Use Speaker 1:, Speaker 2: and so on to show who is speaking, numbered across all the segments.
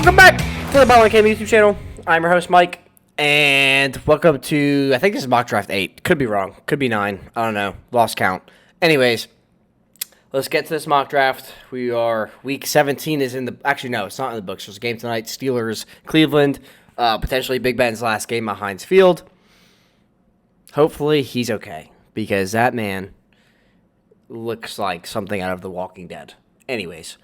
Speaker 1: Welcome back to the Pylon YouTube channel. I'm your host, Mike, and welcome to, I think this is mock draft 8. Could be wrong. Could be 9. I don't know. Lost count. Anyways, let's get to this mock draft. We are, week 17 is in the, actually no, it's not in the books. There's a game tonight, Steelers, Cleveland, potentially Big Ben's last game at Heinz Field. Hopefully he's okay, because that man looks like something out of The Walking Dead. Anyways,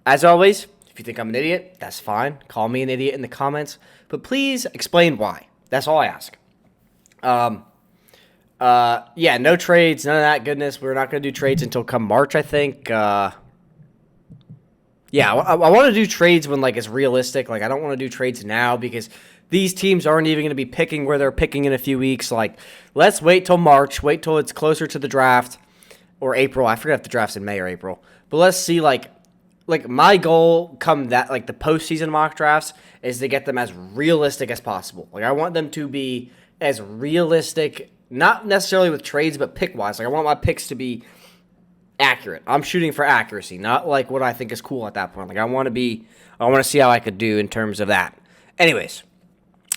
Speaker 1: as always, if you think I'm an idiot, that's fine. Call me an idiot in the comments, but please explain why. That's all I ask. Yeah, no trades, none of that goodness. We're not going to do trades until come March, I think. Yeah, I want to do trades when, like, it's realistic. Like, I don't want to do trades now because these teams aren't even going to be picking where they're picking in a few weeks. Like, let's wait till March. Wait till it's closer to the draft or April. I forget if the draft's in May or April. But let's see, like my goal come that, like, the postseason mock drafts is to get them as realistic as possible. Like, I want them to be as realistic, not necessarily with trades, but pick-wise. Like, I want my picks to be accurate. I'm shooting for accuracy, not like what I think is cool at that point. Like, I want to see how I could do in terms of that. Anyways,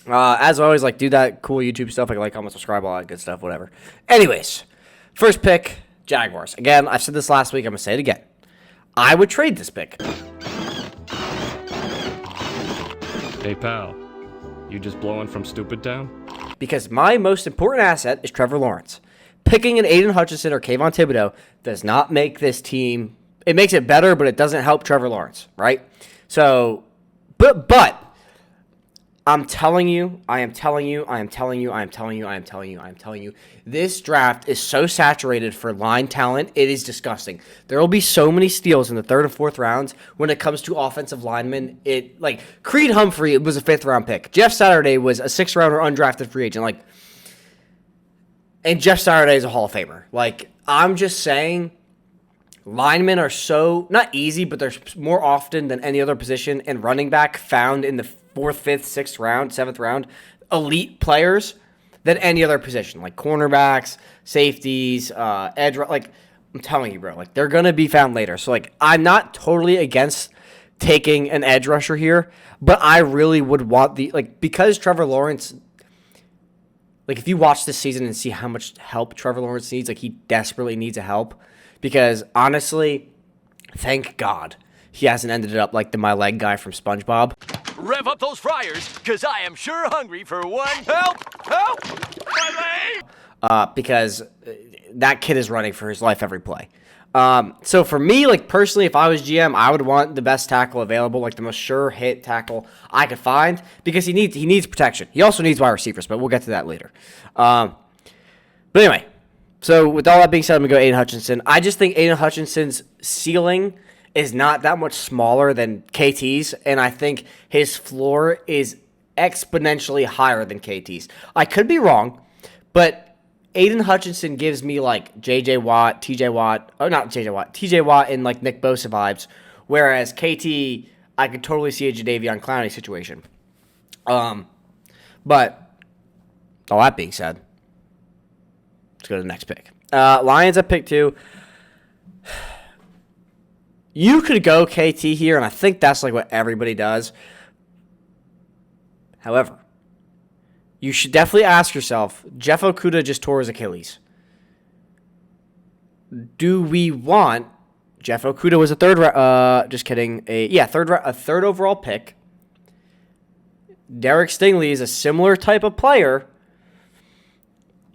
Speaker 1: as always, like, do that cool YouTube stuff, like, comment, subscribe, all that good stuff, whatever. Anyways, first pick, Jaguars. Again, I said this last week. I'm going to say it again. I would trade this pick.
Speaker 2: Hey, pal. You just blowing from Stupid Town?
Speaker 1: Because my most important asset is Trevor Lawrence. Picking an Aiden Hutchinson or Kayvon Thibodeau does not make this team... It makes it better, but it doesn't help Trevor Lawrence, right? So, but... I'm telling you, this draft is so saturated for line talent, it is disgusting. There will be so many steals in the third and fourth rounds when it comes to offensive linemen. Creed Humphrey was a 5th-round pick. Jeff Saturday was a 6th-rounder undrafted free agent. And Jeff Saturday is a Hall of Famer. I'm just saying, linemen are so, not easy, but they're more often than any other position, and running back found in the 4th, 5th, 6th round, 7th round, elite players than any other position, like cornerbacks, safeties, edge. I'm telling you, bro, they're going to be found later. So, I'm not totally against taking an edge rusher here, but I really would want because Trevor Lawrence, if you watch this season and see how much help Trevor Lawrence needs, he desperately needs a help, because honestly, thank God he hasn't ended up like the My Leg guy from SpongeBob.
Speaker 3: Rev up those fryers, because I am sure hungry for one. Help! My leg!
Speaker 1: Because that kid is running for his life every play. So for me, personally, if I was GM, I would want the best tackle available, the most sure hit tackle I could find, because he needs protection. He also needs wide receivers, but we'll get to that later. But anyway, so with all that being said, I'm going to go Aiden Hutchinson. I just think Aiden Hutchinson's ceiling is not that much smaller than KT's, and I think his floor is exponentially higher than KT's. I could be wrong, but Aiden Hutchinson gives me TJ Watt, and Nick Bosa vibes, whereas KT, I could totally see a Jadeveon Clowney situation. But all that being said, let's go to the next pick. Lions at pick 2. You could go KT here, and I think that's what everybody does. However, you should definitely ask yourself, Jeff Okudah just tore his Achilles. Do we want... Jeff Okudah was a third overall pick. Derek Stingley is a similar type of player.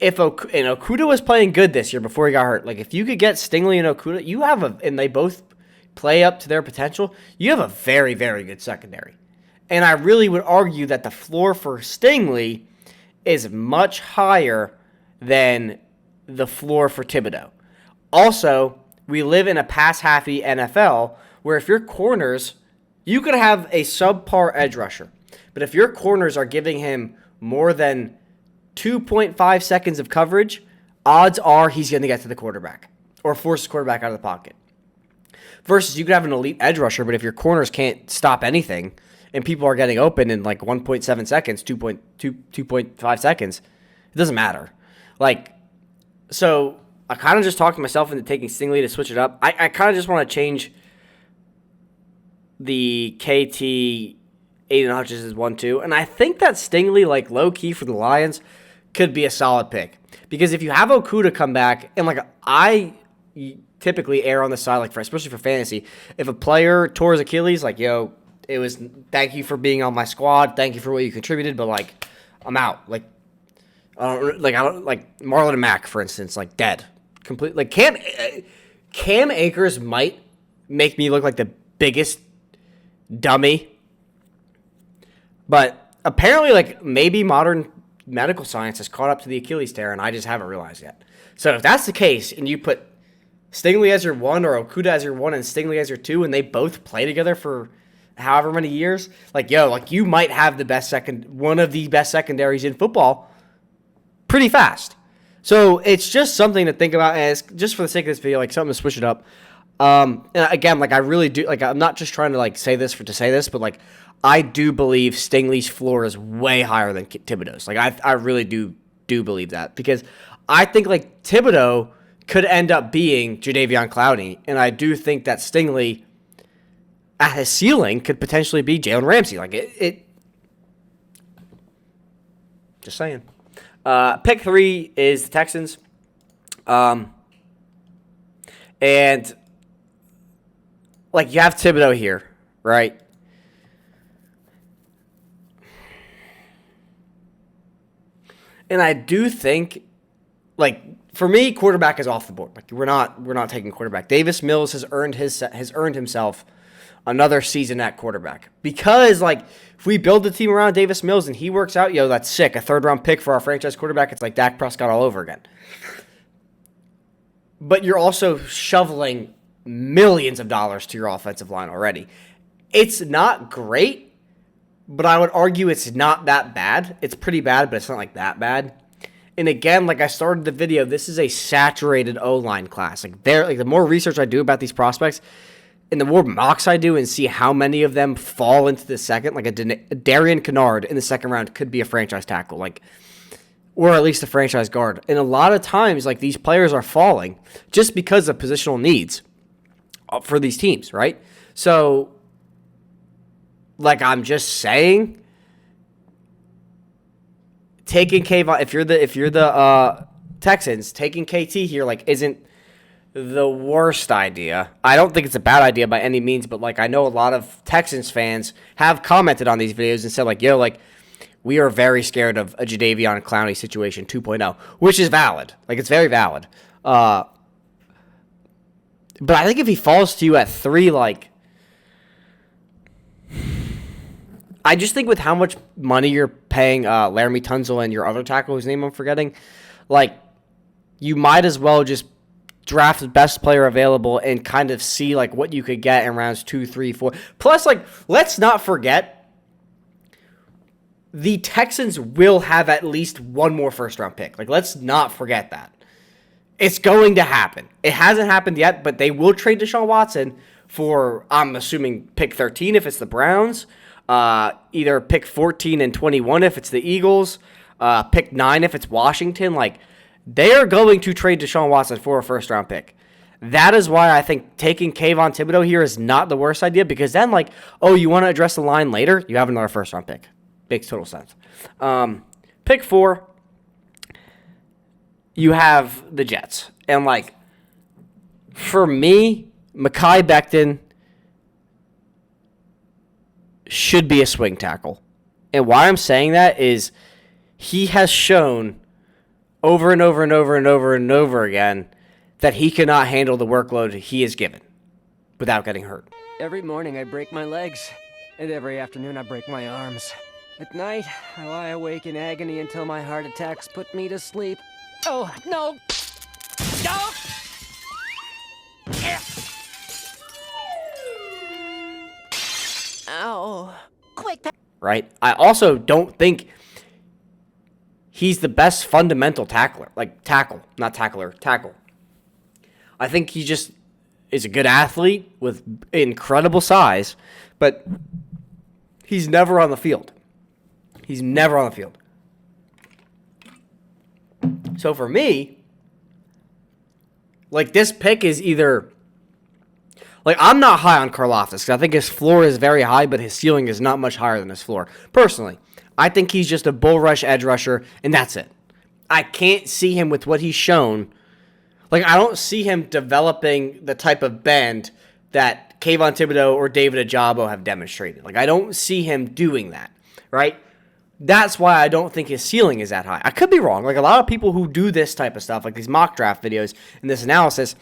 Speaker 1: And Okudah was playing good this year before he got hurt. If you could get Stingley and Okudah, and they both play up to their potential, you have a very, very good secondary. And I really would argue that the floor for Stingley is much higher than the floor for Thibodeau. Also, we live in a pass-happy NFL where if your corners, you could have a subpar edge rusher, but if your corners are giving him more than 2.5 seconds of coverage, odds are he's going to get to the quarterback or force the quarterback out of the pocket. Versus you could have an elite edge rusher, but if your corners can't stop anything and people are getting open in 1.7 seconds, 2.5 seconds, it doesn't matter. So I kind of just talked myself into taking Stingley to switch it up. I kind of just want to change the KT Aiden Hutchins is 1-2. And I think that Stingley, like low-key for the Lions, could be a solid pick. Because if you have Okuda come back, and like I typically err on the side, like especially for fantasy, if a player tore his Achilles, like, yo, it was thank you for being on my squad, thank you for what you contributed, but like I'm out. Like I don't like Marlon and Mack, for instance, like dead. Complete like Cam Akers might make me look like the biggest dummy. But apparently, like, maybe modern medical science has caught up to the Achilles tear, and I just haven't realized yet. So if that's the case, and you put Stingley as your 1 or Okuda as your 1 and Stingley as your 2, and they both play together for however many years, like, yo, like, you might have one of the best secondaries in football pretty fast. So it's just something to think about, and it's just for the sake of this video, like, something to switch it up. And again, like, I really do, like, I'm not just trying to, like, say this to say this, but, like, I do believe Stingley's floor is way higher than Thibodeau's. Like, I really do believe that, because I think, like, Thibodeau could end up being Jadeveon Clowney, and I do think that Stingley, at his ceiling, could potentially be Jalen Ramsey. Like, it just saying. Pick 3 is the Texans. And, like, you have Thibodeau here, right? And I do think, like, for me, quarterback is off the board. Like, we're not taking quarterback. Davis Mills has earned himself another season at quarterback, because, like, if we build the team around Davis Mills and he works out, yo, that's sick. A 3rd-round pick for our franchise quarterback. It's like Dak Prescott all over again. But you're also shoveling millions of dollars to your offensive line already. It's not great, but I would argue it's not that bad. It's pretty bad, but it's not like that bad. And again, like I started the video, this is a saturated O-line class. Like the more research I do about these prospects, and the more mocks I do and see how many of them fall into the second, like a Darian Kennard in the second round could be a franchise tackle, like, or at least a franchise guard. And a lot of times, like, these players are falling just because of positional needs for these teams, right? So, like, I'm just saying, taking Kayvon, if you're the Texans, taking KT here, like, isn't the worst idea. I don't think it's a bad idea by any means, but, like, I know a lot of Texans fans have commented on these videos and said, like, yo, like, we are very scared of a Jadeveon Clowney situation 2.0, which is valid. Like, it's very valid. But I think if he falls to you at 3, like, I just think with how much money you're paying Laramie Tunsil and your other tackle, whose name I'm forgetting, like, you might as well just draft the best player available and kind of see, like, what you could get in rounds 2, 3, 4. Plus, like, let's not forget, the Texans will have at least one more first-round pick. Like, let's not forget that. It's going to happen. It hasn't happened yet, but they will trade Deshaun Watson for, I'm assuming, pick 13 if it's the Browns, either pick 14 and 21 if it's the Eagles, pick 9 if it's Washington. Like, they are going to trade Deshaun Watson for a first-round pick. That is why I think taking Kayvon Thibodeau here is not the worst idea, because then, like, oh, you want to address the line later? You have another first-round pick. Makes total sense. Pick 4, you have the Jets. And, like, for me, Mekhi Becton should be a swing tackle. And why I'm saying that is he has shown over and over and over and over and over again that he cannot handle the workload he is given without getting hurt.
Speaker 4: Every morning I break my legs, and every afternoon I break my arms. At night, I lie awake in agony until my heart attacks put me to sleep. Oh, no! No! Ow. Quick!
Speaker 1: Right? I also don't think he's the best fundamental tackler. Like, tackle. Not tackler. Tackle. I think he just is a good athlete with incredible size, but he's never on the field. He's never on the field. So for me, like, this pick is either, Like, I'm not high on Karlaftis because I think his floor is very high, but his ceiling is not much higher than his floor. Personally, I think he's just a bull rush edge rusher, and that's it. I can't see him with what he's shown. Like, I don't see him developing the type of bend that Kayvon Thibodeau or David Ajabo have demonstrated. Like, I don't see him doing that, right? That's why I don't think his ceiling is that high. I could be wrong. Like, a lot of people who do this type of stuff, like these mock draft videos and this analysis,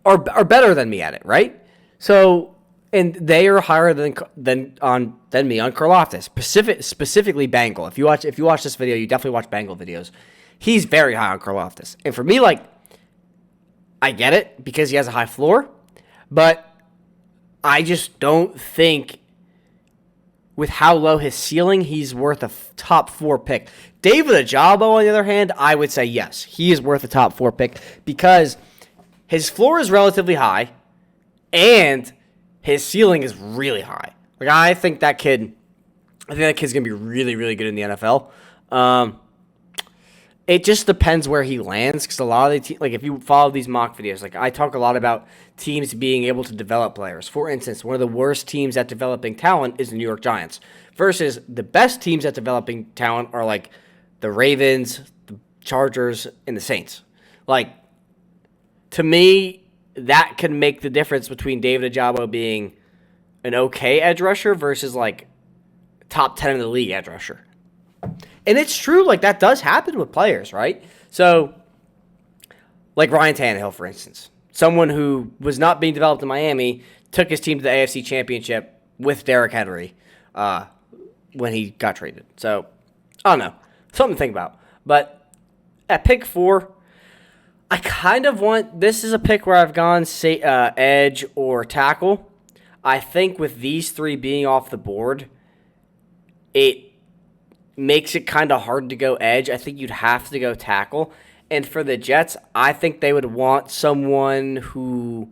Speaker 1: are better than me at it, right? So, and they are higher than me on Karlaftis, specifically Bengal. If you watch this video, you definitely watch Bengal videos. He's very high on Karlaftis, and for me, like, I get it because he has a high floor, but I just don't think with how low his ceiling, he's worth a top 4 pick. David Ajabo, on the other hand, I would say yes, he is worth a top 4 pick because his floor is relatively high, and his ceiling is really high. Like, I think that kid's gonna be really, really good in the NFL. It just depends where he lands, because a lot of the like, if you follow these mock videos, like, I talk a lot about teams being able to develop players. For instance, one of the worst teams at developing talent is the New York Giants, versus the best teams at developing talent are like the Ravens, the Chargers, and the Saints. Like, to me, that can make the difference between David Ajabo being an okay edge rusher versus like top 10 in the league edge rusher. And it's true, like, that does happen with players, right? So, like Ryan Tannehill, for instance, someone who was not being developed in Miami, took his team to the AFC Championship with Derrick Henry when he got traded. So, I don't know. Something to think about. But at pick 4, I kind of want, this is a pick where I've gone edge or tackle. I think with these 3 being off the board, it makes it kind of hard to go edge. I think you'd have to go tackle. And for the Jets, I think they would want someone who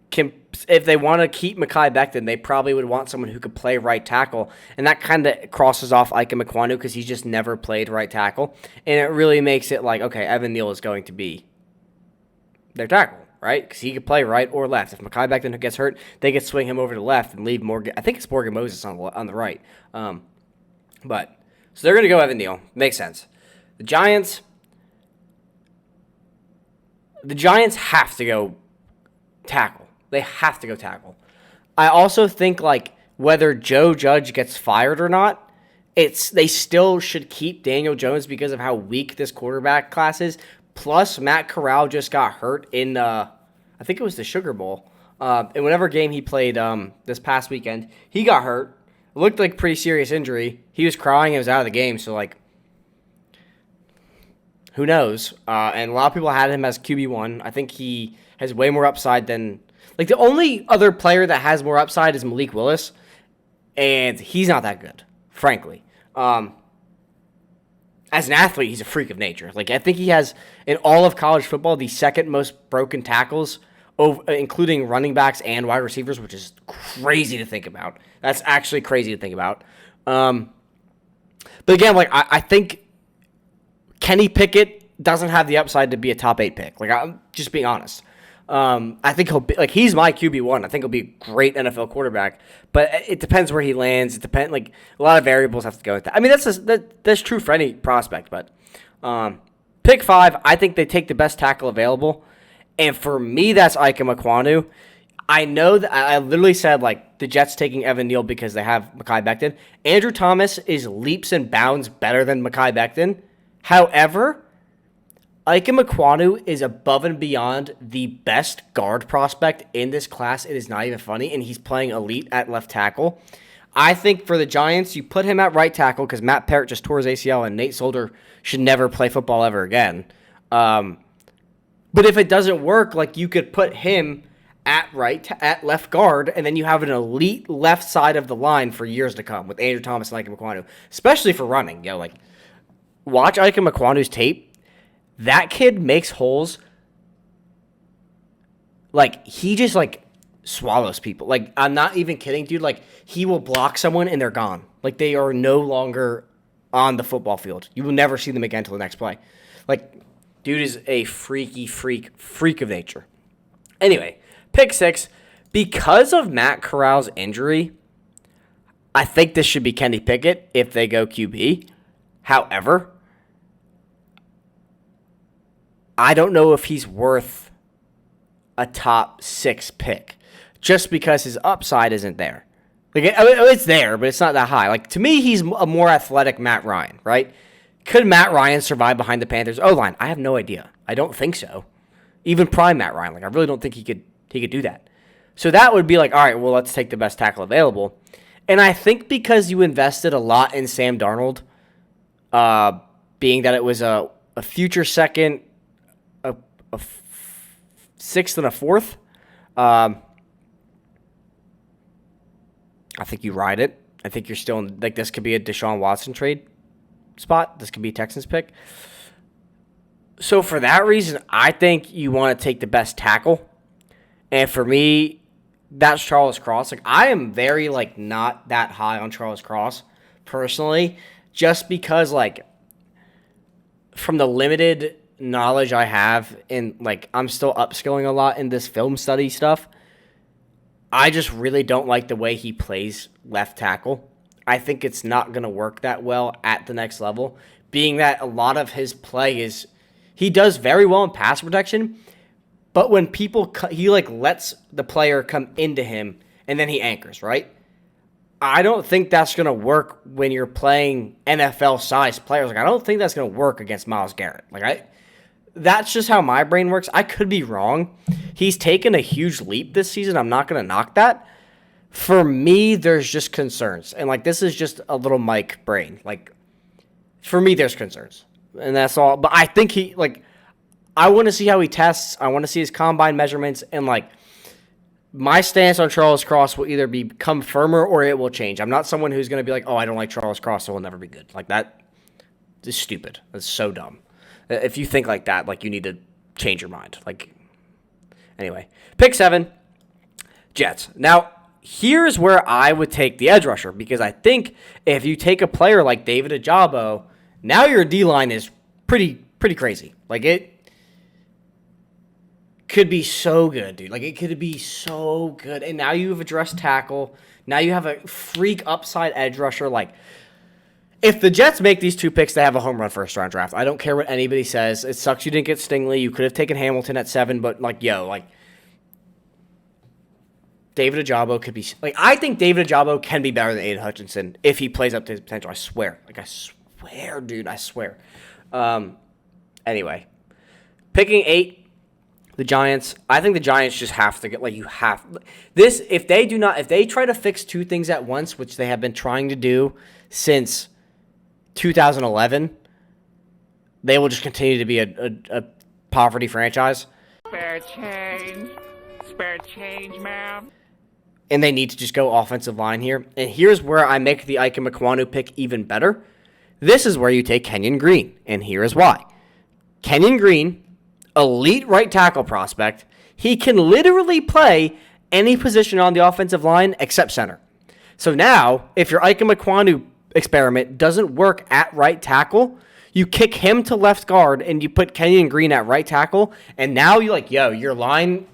Speaker 1: can, if they want to keep Mekhi Becton, they probably would want someone who could play right tackle. And that kind of crosses off Ike Mekwonu because he's just never played right tackle. And it really makes it like, okay, Evan Neal is going to be their tackle, right? Because he could play right or left. If Mekhi Becton gets hurt, they could swing him over to the left and leave Morgan. I think it's Morgan Moses on the right. But so they're going to go Evan Neal. Makes sense. The Giants have to go tackle. They have to go tackle. I also think, like, whether Joe Judge gets fired or not, they still should keep Daniel Jones because of how weak this quarterback class is. Plus, Matt Corral just got hurt in, I think it was the Sugar Bowl. In whatever game he played this past weekend, he got hurt. It looked like a pretty serious injury. He was crying. He was out of the game. So, like, who knows? And a lot of people had him as QB1. I think he has way more upside than, like, the only other player that has more upside is Malik Willis. And he's not that good, frankly. As an athlete, he's a freak of nature. Like, I think he has, in all of college football, the second most broken tackles, including running backs and wide receivers, which is crazy to think about. That's actually crazy to think about. But again, like, I think Kenny Pickett doesn't have the upside to be a top 8 pick. Like, I'm just being honest. I think he'll be, like, he's my QB1. I think he'll be a great NFL quarterback, but it depends where he lands. It depends, like, a lot of variables have to go with that. I mean, that's true for any prospect, but pick 5, I think they take the best tackle available, and for me, that's Ike Mekwonu. I know that I literally said, like, the Jets taking Evan Neal because they have Mekhi Becton. Andrew Thomas is leaps and bounds better than Mekhi Becton. However, Ike Mekwonu is above and beyond the best guard prospect in this class. It is not even funny, and he's playing elite at left tackle. I think for the Giants, you put him at right tackle because Matt Parrott just tore his ACL, and Nate Solder should never play football ever again. But if it doesn't work, like, you could put him at left guard, and then you have an elite left side of the line for years to come with Andrew Thomas and Ike Mekwonu, especially for running. You know, like, watch Ike Mekwonu's tape. That kid makes holes. Like, he just, like, swallows people. Like, I'm not even kidding, dude. Like, he will block someone and they're gone. Like, they are no longer on the football field. You will never see them again until the next play. Like, Dude is a freak of nature. Anyway, pick 6. Because of Matt Corral's injury, I think this should be Kenny Pickett if they go QB. However, I don't know if he's worth a top 6 pick just because his upside isn't there. Like, it's there, but it's not that high. Like, to me, he's a more athletic Matt Ryan, right? Could Matt Ryan survive behind the Panthers O-line? I have no idea. I don't think so. Even prime Matt Ryan, like, I really don't think he could do that. So that would be like, all right, well, let's take the best tackle available. And I think because you invested a lot in Sam Darnold, being that it was a future second, a sixth and a fourth, I think you ride it. I think you're still in, like, this could be a Deshaun Watson trade spot. This could be a Texans pick. So for that reason, I think you want to take the best tackle. And for me, that's Charles Cross. Like, I am very, like, not that high on Charles Cross personally, just because, like, from the limited knowledge I have in, like, I'm still upskilling a lot in this film study stuff. I just really don't like the way he plays left tackle. I think it's not going to work that well at the next level, being that a lot of his play is, he does very well in pass protection, but when people, he like lets the player come into him and then he anchors, right? I don't think that's going to work when you're playing NFL-sized players. Like, I don't think that's going to work against Myles Garrett. That's just how my brain works. I could be wrong. He's taken a huge leap this season. I'm not going to knock that. For me, there's just concerns. And, like, this is just a little Mike brain. Like, for me, there's concerns. And that's all. But I think he, like, I want to see how he tests. I want to see his combine measurements. And, like, my stance on Charles Cross will either become firmer or it will change. I'm not someone who's going to be like, oh, I don't like Charles Cross, so he'll never be good. Like, that is stupid. That's so dumb. If you think like that, like, you need to change your mind. Like, anyway. Pick 7, Jets. Now, here's where I would take the edge rusher, because I think if you take a player like David Ojabo, now your D-line is pretty crazy. Like, it could be so good, dude. Like, it could be so good. And now you have addressed tackle. Now you have a freak upside edge rusher. Like, if the Jets make these 2 picks, they have a home run first-round draft. I don't care what anybody says. It sucks you didn't get Stingley. You could have taken Hamilton at 7, but, like, David Ojabo could be... Like, I think David Ojabo can be better than Aiden Hutchinson if he plays up to his potential. I swear. Like, I swear, dude. I swear. Anyway. Picking 8, the Giants. I think the Giants just have to get... Like, you have... This, if they try to fix 2 things at once, which they have been trying to do since 2011, they will just continue to be a poverty franchise.
Speaker 5: Spare change, ma'am.
Speaker 1: And they need to just go offensive line here. And here's where I make the Ike Mekwonu pick even better. This is where you take Kenyon Green, and here is why. Kenyon Green, elite right tackle prospect, he can literally play any position on the offensive line except center. So now, if your Ike Mekwonu experiment doesn't work at right tackle, you kick him to left guard and you put Kenyon Green at right tackle, and now you're like, yo, your line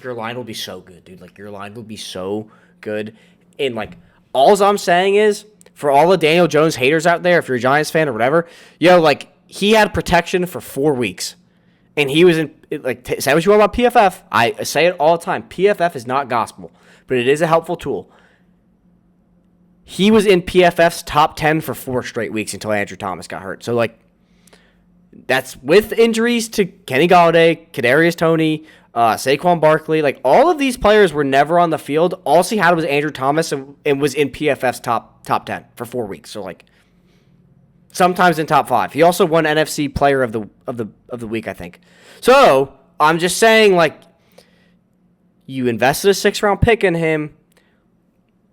Speaker 1: will be so good, dude. Like, your line will be so good. And, like, all I'm saying is, for all the Daniel Jones haters out there, if you're a Giants fan or whatever, yo, like, he had protection for 4 weeks. And he was in, like, say what you want about PFF. I say it all the time. PFF is not gospel, but it is a helpful tool. He was in PFF's top 10 for 4 straight weeks until Andrew Thomas got hurt. So, like, that's with injuries to Kenny Golladay, Kadarius Toney, Saquon Barkley. Like, all of these players were never on the field. All he had was Andrew Thomas and was in PFF's top 10 for 4 weeks. So, like, sometimes in top 5. He also won NFC Player of the Week, I think. So, I'm just saying, like, you invested a 6th-round pick in him.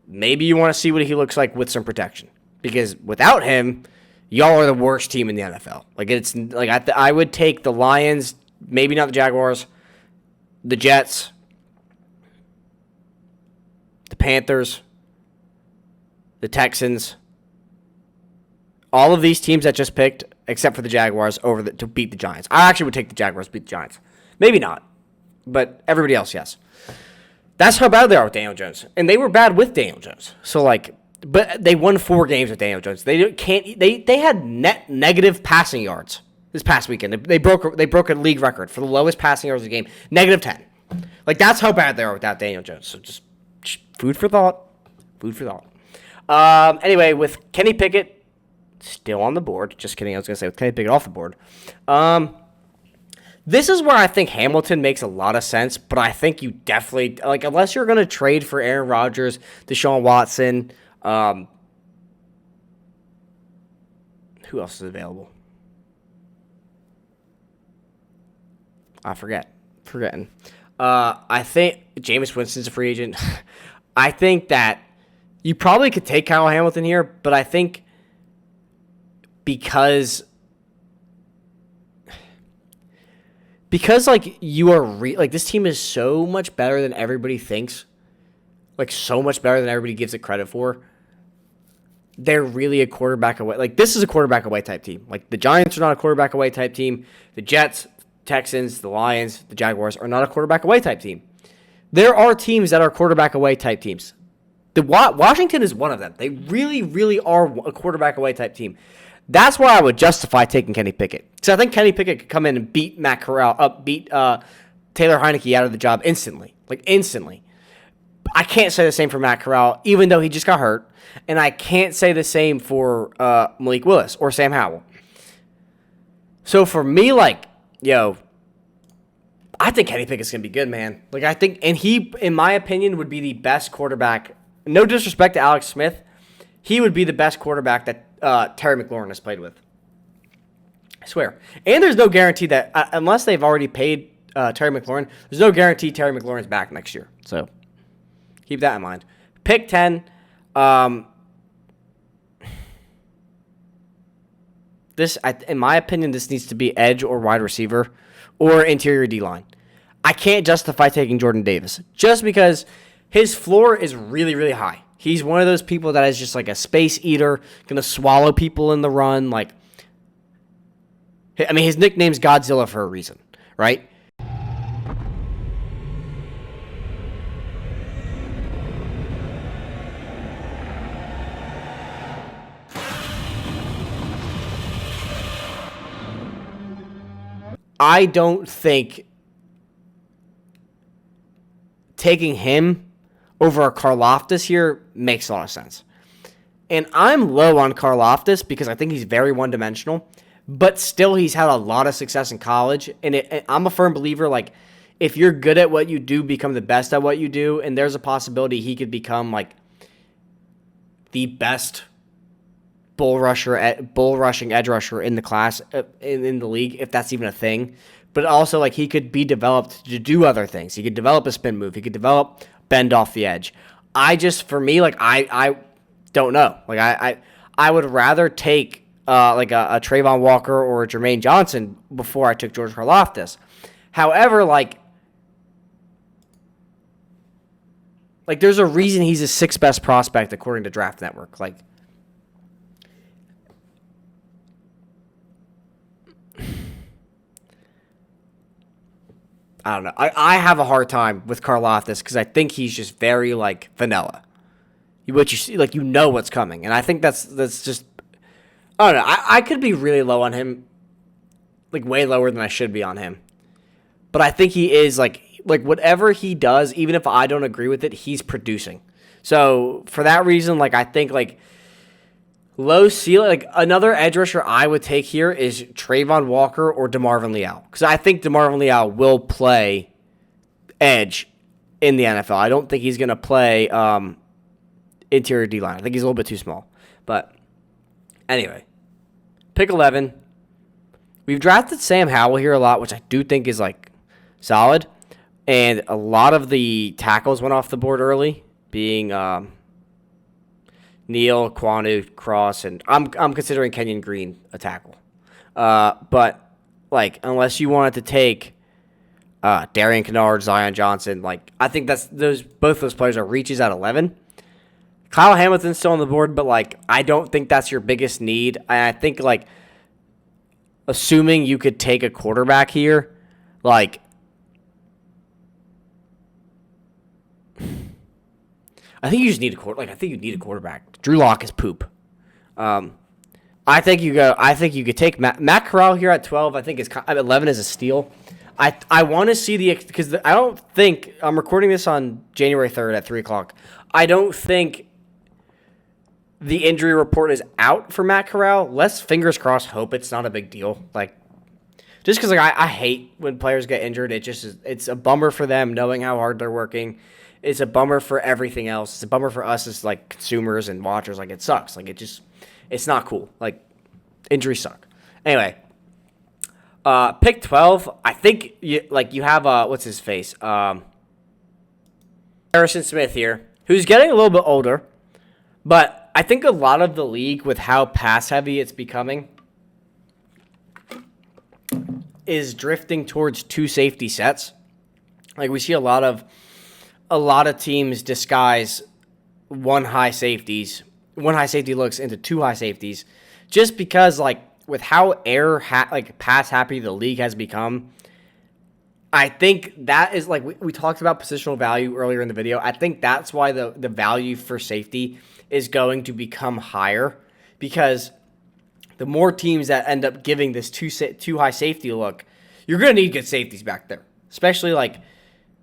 Speaker 1: Maybe you want to see what he looks like with some protection, because without him, y'all are the worst team in the NFL. Like, it's like I would take the Lions, maybe not the Jaguars, the Jets, the Panthers, the Texans. All of these teams that just picked except for the Jaguars, to beat the Giants. I actually would take the Jaguars to beat the Giants. Maybe not, but everybody else, yes. That's how bad they are with Daniel Jones, and they were bad with Daniel Jones. So but they won 4 games with Daniel Jones. They had net negative passing yards this past weekend. They broke a league record for the lowest passing yards of the game, -10. That's how bad they are without Daniel Jones. So just food for thought. Food for thought. Anyway, with Kenny Pickett still on the board. Just kidding. I was going to say with Kenny Pickett off the board. This is where I think Hamilton makes a lot of sense, but I think you definitely, unless you're going to trade for Aaron Rodgers, Deshaun Watson, who else is available? I forgetting. I think Jameis Winston's a free agent. I think that you probably could take Kyle Hamilton here, but I think because you are this team is so much better than everybody thinks, so much better than everybody gives it credit for. They're really a quarterback away. This is a quarterback away type team. The Giants are not a quarterback away type team. The Jets, Texans, the Lions, the Jaguars are not a quarterback away type team. There are teams that are quarterback away type teams. The Washington is one of them. They really, really are a quarterback away type team. That's why I would justify taking Kenny Pickett. So I think Kenny Pickett could come in and beat Matt Corral beat Taylor Heineke out of the job instantly. Instantly. I can't say the same for Matt Corral, even though he just got hurt. And I can't say the same for Malik Willis or Sam Howell. So for me, I think Kenny Pickett's going to be good, man. I think, and he, in my opinion, would be the best quarterback. No disrespect to Alex Smith. He would be the best quarterback that Terry McLaurin has played with. I swear. And there's no guarantee that, unless they've already paid Terry McLaurin, there's no guarantee Terry McLaurin's back next year. So keep that in mind. Pick 10. In my opinion, this needs to be edge or wide receiver or interior D-line. I can't justify taking Jordan Davis just because his floor is really, really high. He's one of those people that is just a space eater, going to swallow people in the run. His nickname's Godzilla for a reason, right? I don't think taking him over a Karlaftis here makes a lot of sense. And I'm low on Karlaftis because I think he's very one-dimensional, but still he's had a lot of success in college. And I'm a firm believer, if you're good at what you do, become the best at what you do, and there's a possibility he could become, the best bull rushing edge rusher in the class, in the league, if that's even a thing. But also, he could be developed to do other things. He could develop a spin move. He could develop bend off the edge. For me, I don't know. I would rather take a Trayvon Walker or a Jermaine Johnson before I took George Karlaftis. However, there's a reason he's the 6th best prospect according to Draft Network. I don't know. I have a hard time with Karlaftis because I think he's just very vanilla. What you see, you know what's coming, and I think that's just. I don't know. I could be really low on him, way lower than I should be on him, but I think he is whatever he does, even if I don't agree with it, he's producing. So for that reason, I think low ceiling, another edge rusher I would take here is Trayvon Walker or DeMarvin Leal. Because I think DeMarvin Leal will play edge in the NFL. I don't think he's going to play interior D-line. I think he's a little bit too small. But anyway, pick 11. We've drafted Sam Howell here a lot, which I do think is solid. And a lot of the tackles went off the board early, being Neal, Kwanu, Cross, and I'm considering Kenyon Green a tackle. But unless you wanted to take Darian Kennard, Zion Johnson, I think both those players are reaches at 11. Kyle Hamilton's still on the board, but I don't think that's your biggest need. I think assuming you could take a quarterback here, like, I think you just need a I think you need a quarterback. Drew Lock is poop. I think you could take Matt Corral here at 12. I think 11 is a steal. I want to see because I don't think I'm recording this on January 3rd at 3:00. I don't think the injury report is out for Matt Corral. Let's fingers crossed hope it's not a big deal. Like, just because I hate when players get injured. It's a bummer for them knowing how hard they're working. It's a bummer for everything else. It's a bummer for us as like consumers and watchers. Like, it sucks. Like, it's not cool. Like, injuries suck. Anyway, pick 12. I think you have what's his face? Harrison Smith here, who's getting a little bit older, but I think a lot of the league with how pass heavy it's becoming is drifting towards 2 safety sets. Like, we see a lot of teams disguise one high safety looks into 2 high safeties, just because like with how pass happy the league has become. I think that is like we talked about positional value earlier in the video. I think that's why the value for safety is going to become higher, because the more teams that end up giving this too high safety look, you're going to need good safeties back there, especially like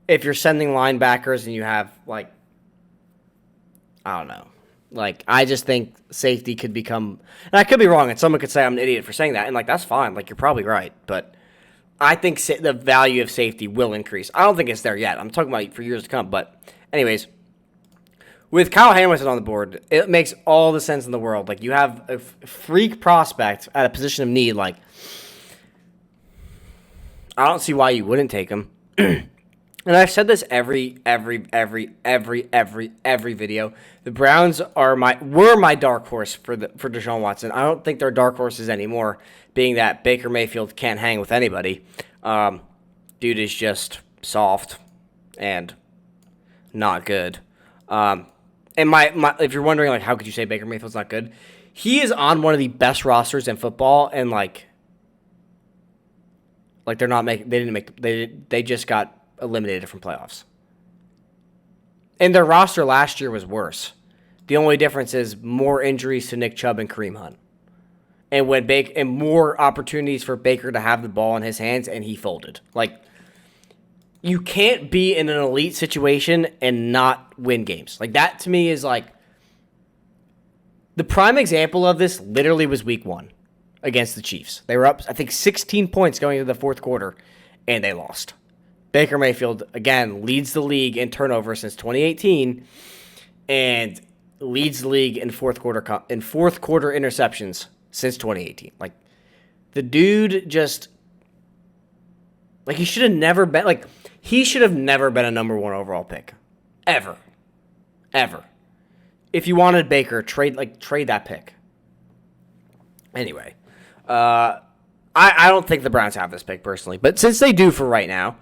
Speaker 1: if you're sending linebackers and you have like, I don't know. Like, I just think safety could become, and I could be wrong, and someone could say I'm an idiot for saying that, and like, that's fine. Like, you're probably right, but I think the value of safety will increase. I don't think it's there yet. I'm talking about for years to come, but anyways, with Kyle Hamilton on the board, it makes all the sense in the world. Like, you have a freak prospect at a position of need. Like, I don't see why you wouldn't take him. And I've said this every video. The Browns were my dark horse for Deshaun Watson. I don't think they're dark horses anymore, being that Baker Mayfield can't hang with anybody. Dude is just soft and not good. And if you're wondering, like, how could you say Baker Mayfield's not good? He is on one of the best rosters in football, and like they're not they just got eliminated from playoffs. And their roster last year was worse. The only difference is more injuries to Nick Chubb and Kareem Hunt. And more opportunities for Baker to have the ball in his hands, and he folded. Like, you can't be in an elite situation and not win games. Like, that to me is like, the prime example of this literally was week 1 against the Chiefs. They were up, I think, 16 points going into the fourth quarter, and they lost. Baker Mayfield, again, leads the league in turnover since 2018 and leads the league in fourth quarter interceptions since 2018. Like, the dude just, like, he should have never been a number 1 overall pick. Ever. If you wanted Baker, trade that pick. Anyway, I don't think the Browns have this pick personally, but since they do for right now,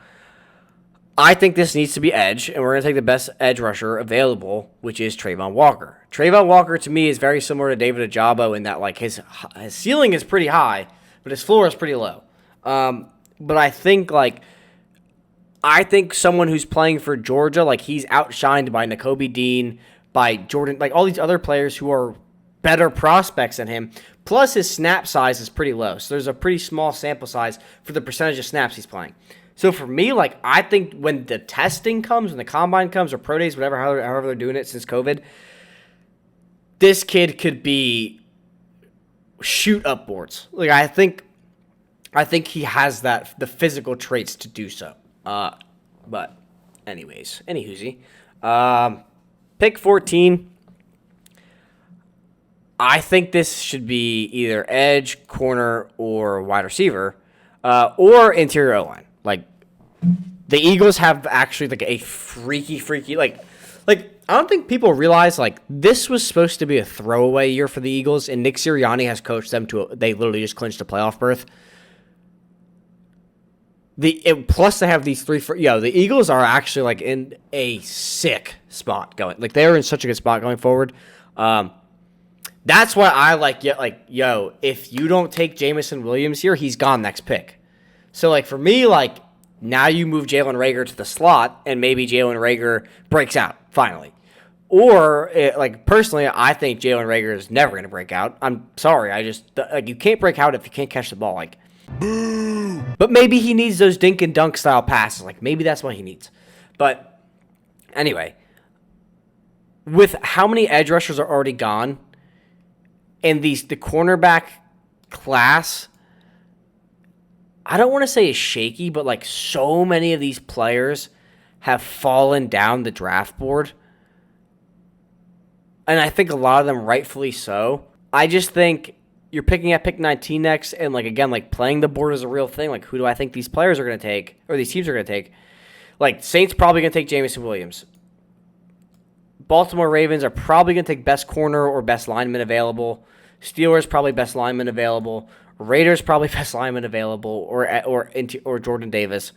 Speaker 1: I think this needs to be edge, and we're going to take the best edge rusher available, which is Trayvon Walker. Trayvon Walker, to me, is very similar to David Ojabo in that, like, his ceiling is pretty high, but his floor is pretty low. But I think someone who's playing for Georgia, like, he's outshined by Nakobe Dean, by Jordan, like, all these other players who are better prospects than him, plus his snap size is pretty low. So there's a pretty small sample size for the percentage of snaps he's playing. So for me, like, I think when the testing comes, when the combine comes, or pro days, whatever, however they're doing it since COVID, this kid could shoot upwards. Like, I think he has the physical traits to do so. But anyways, pick 14. I think this should be either edge, corner, or wide receiver, or interior O-line. Like, the Eagles have actually, like, a freaky, like, I don't think people realize, like, this was supposed to be a throwaway year for the Eagles, and Nick Sirianni has coached them they literally just clinched a playoff berth. Plus they have these the Eagles are actually, like, in a sick spot going. Like, they are in such a good spot going forward. That's why I yo, if you don't take Jameson Williams here, he's gone next pick. So, like, for me, like, now you move Jalen Reagor to the slot, and maybe Jalen Reagor breaks out, finally. Or, personally, I think Jalen Reagor is never going to break out. I'm sorry. You can't break out if you can't catch the ball. Like, boo! But maybe he needs those dink and dunk style passes. Like, maybe that's what he needs. But, anyway, with how many edge rushers are already gone, and the cornerback class, I don't want to say is shaky, but, like, so many of these players have fallen down the draft board. And I think a lot of them rightfully so. I just think you're picking at pick 19 next, and, like, again, like, playing the board is a real thing. Like, who do I think these players are going to take, or these teams are going to take? Like, Saints probably going to take Jameson Williams. Baltimore Ravens are probably going to take best corner or best lineman available. Steelers probably best lineman available. Raiders probably best lineman available, or Jordan Davis.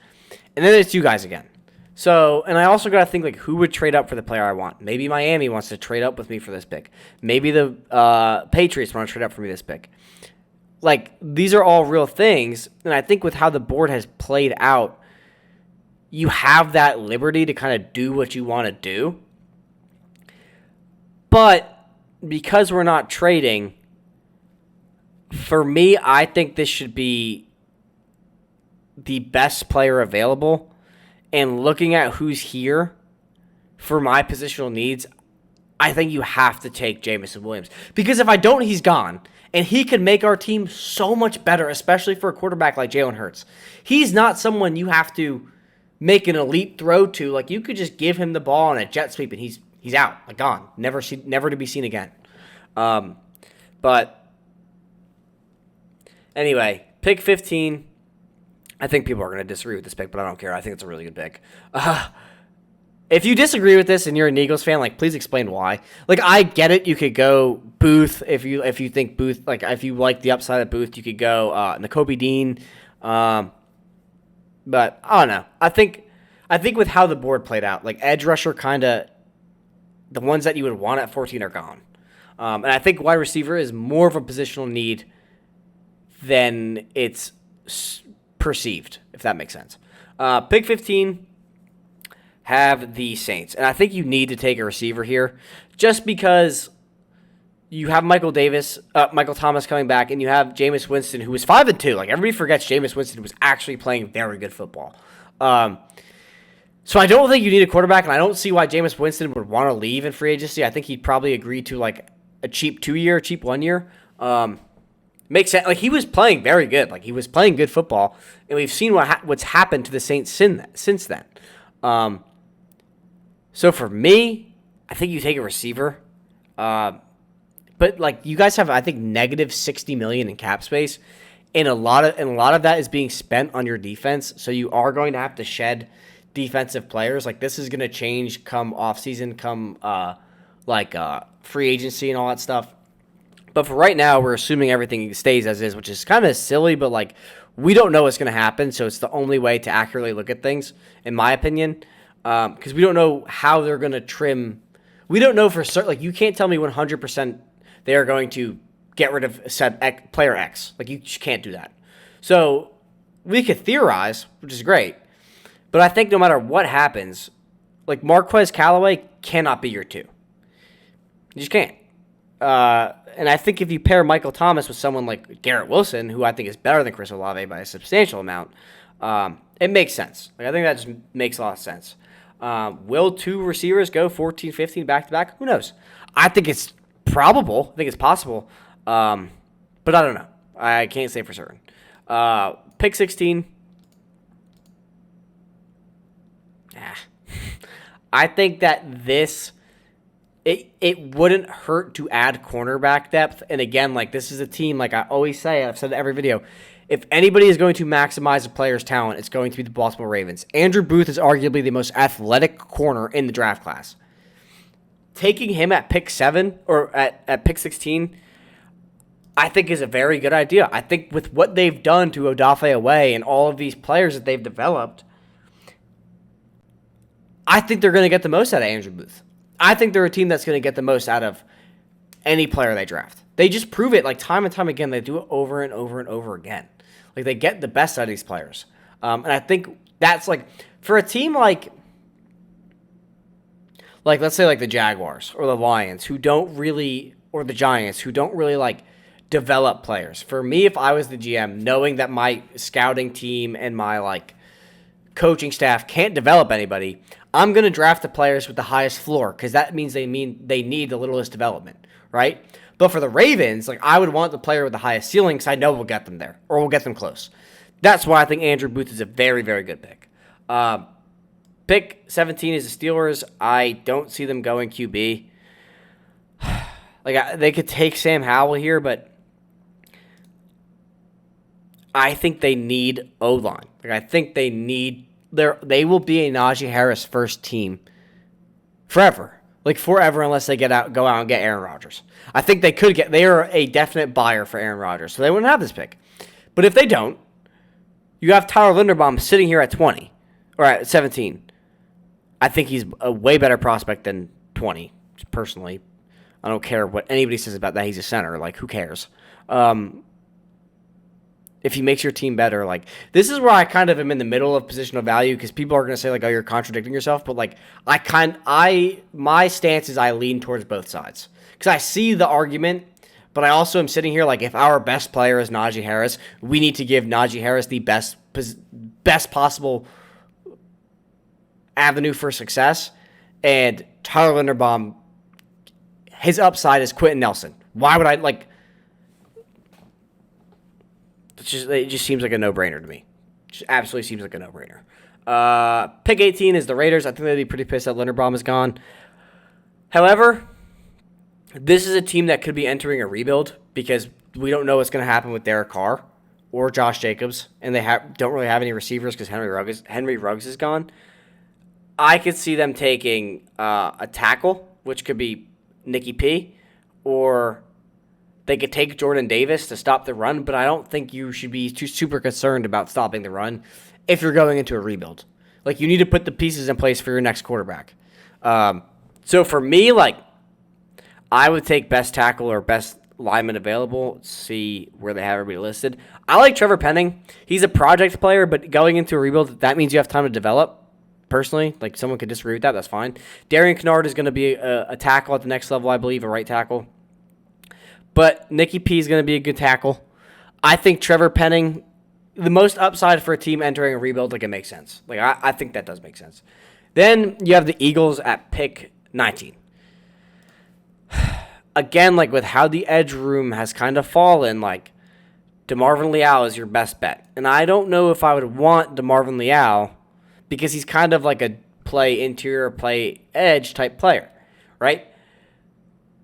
Speaker 1: And then it's you guys again. So, and I also got to think, like, who would trade up for the player I want? Maybe Miami wants to trade up with me for this pick. Maybe the Patriots want to trade up for me this pick. Like, these are all real things, and I think with how the board has played out, you have that liberty to kind of do what you want to do. But because we're not trading, for me, I think this should be the best player available. And looking at who's here for my positional needs, I think you have to take Jameson Williams. Because if I don't, he's gone. And he could make our team so much better, especially for a quarterback like Jalen Hurts. He's not someone you have to make an elite throw to. Like, you could just give him the ball on a jet sweep and he's out, like, gone. Never to be seen again. But anyway, pick 15. I think people are going to disagree with this pick, but I don't care. I think it's a really good pick. If you disagree with this and you're an Eagles fan, like, please explain why. Like, I get it. You could go Booth if you think Booth, like, if you like the upside of Booth, you could go Nakobe Dean. But I don't know. I think with how the board played out, like, edge rusher kind of, the ones that you would want at 14 are gone. And I think wide receiver is more of a positional need than it's perceived, if that makes sense. Pick 15, have the Saints. And I think you need to take a receiver here just because you have Michael Thomas coming back, and you have Jameis Winston, who was 5-2. Like, everybody forgets Jameis Winston was actually playing very good football. So I don't think you need a quarterback, and I don't see why Jameis Winston would want to leave in free agency. I think he'd probably agree to, like, a cheap 2-year, cheap 1 year. Makes sense. Like, he was playing very good. Like, he was playing good football, and we've seen what's happened to the Saints since then. So for me, I think you take a receiver. But, like, you guys have, I think, negative $60 million in cap space, and a lot of that is being spent on your defense. So you are going to have to shed defensive players. Like, this is going to change come offseason, come free agency and all that stuff. But for right now, we're assuming everything stays as is, which is kind of silly, but, like, we don't know what's going to happen, so it's the only way to accurately look at things, in my opinion, because we don't know how they're going to trim. We don't know for certain. Like, you can't tell me 100% they are going to get rid of player X. Like, you just can't do that. So we could theorize, which is great, but I think no matter what happens, like, Marquez Callaway cannot be your 2. You just can't. And I think if you pair Michael Thomas with someone like Garrett Wilson, who I think is better than Chris Olave by a substantial amount, it makes sense. Like, I think that just makes a lot of sense. Will 2 receivers go 14, 15 back-to-back? Who knows? I think it's probable. I think it's possible. But I don't know. I can't say for certain. Pick 16. I think that this... It wouldn't hurt to add cornerback depth. And again, like, this is a team, like I always say, I've said it every video, if anybody is going to maximize a player's talent, it's going to be the Baltimore Ravens. Andrew Booth is arguably the most athletic corner in the draft class. Taking him at pick 7 or at pick 16, I think is a very good idea. I think with what they've done to Odafe Away and all of these players that they've developed, I think they're going to get the most out of Andrew Booth. I think they're a team that's going to get the most out of any player they draft. They just prove it like time and time again. They do it over and over and over again. Like they get the best out of these players. And I think that's like for a team like let's say like the Jaguars or the Lions who don't really, or the Giants who don't really like develop players. For me, if I was the GM, knowing that my scouting team and my like coaching staff can't develop anybody, I'm going to draft the players with the highest floor because that means they need the littlest development, right? But for the Ravens, like I would want the player with the highest ceiling because I know we'll get them there or we'll get them close. That's why I think Andrew Booth is a very, very good pick. Pick 17 is the Steelers. I don't see them going QB. Like they could take Sam Howell here, but I think they need O-line. Like I think they will be a Najee Harris first team forever. Like forever unless they go out and get Aaron Rodgers. I think they are a definite buyer for Aaron Rodgers, so they wouldn't have this pick. But if they don't, you have Tyler Linderbaum sitting here at 20 or at 17. I think he's a way better prospect than 20, personally. I don't care what anybody says about that. He's a center. Like, who cares? If he makes your team better, like, this is where I kind of am in the middle of positional value because people are going to say, like, oh, you're contradicting yourself. But, like, my stance is I lean towards both sides because I see the argument, but I also am sitting here like, if our best player is Najee Harris, we need to give Najee Harris the best possible avenue for success. And Tyler Linderbaum, his upside is Quentin Nelson. Why would I, like, it just seems like a no-brainer to me. It just absolutely seems like a no-brainer. Pick 18 is the Raiders. I think they'd be pretty pissed that Linderbaum is gone. However, this is a team that could be entering a rebuild because we don't know what's going to happen with Derek Carr or Josh Jacobs, and they don't really have any receivers because Henry Ruggs is gone. I could see them taking a tackle, which could be Nicky P, or they could take Jordan Davis to stop the run, but I don't think you should be too super concerned about stopping the run if you're going into a rebuild. Like, you need to put the pieces in place for your next quarterback. So for me, like, I would take best tackle or best lineman available, see where they have everybody listed. I like Trevor Penning. He's a project player, but going into a rebuild, that means you have time to develop. Personally, like, someone could disagree with that. That's fine. Darian Kennard is going to be a tackle at the next level, I believe, a right tackle. But Nicky P is going to be a good tackle. I think Trevor Penning, the most upside for a team entering a rebuild, like, it makes sense. Like, I think that does make sense. Then you have the Eagles at pick 19. Again, like, with how the edge room has kind of fallen, like, DeMarvin Leal is your best bet. And I don't know if I would want DeMarvin Leal because he's kind of like a play interior, play edge type player, right?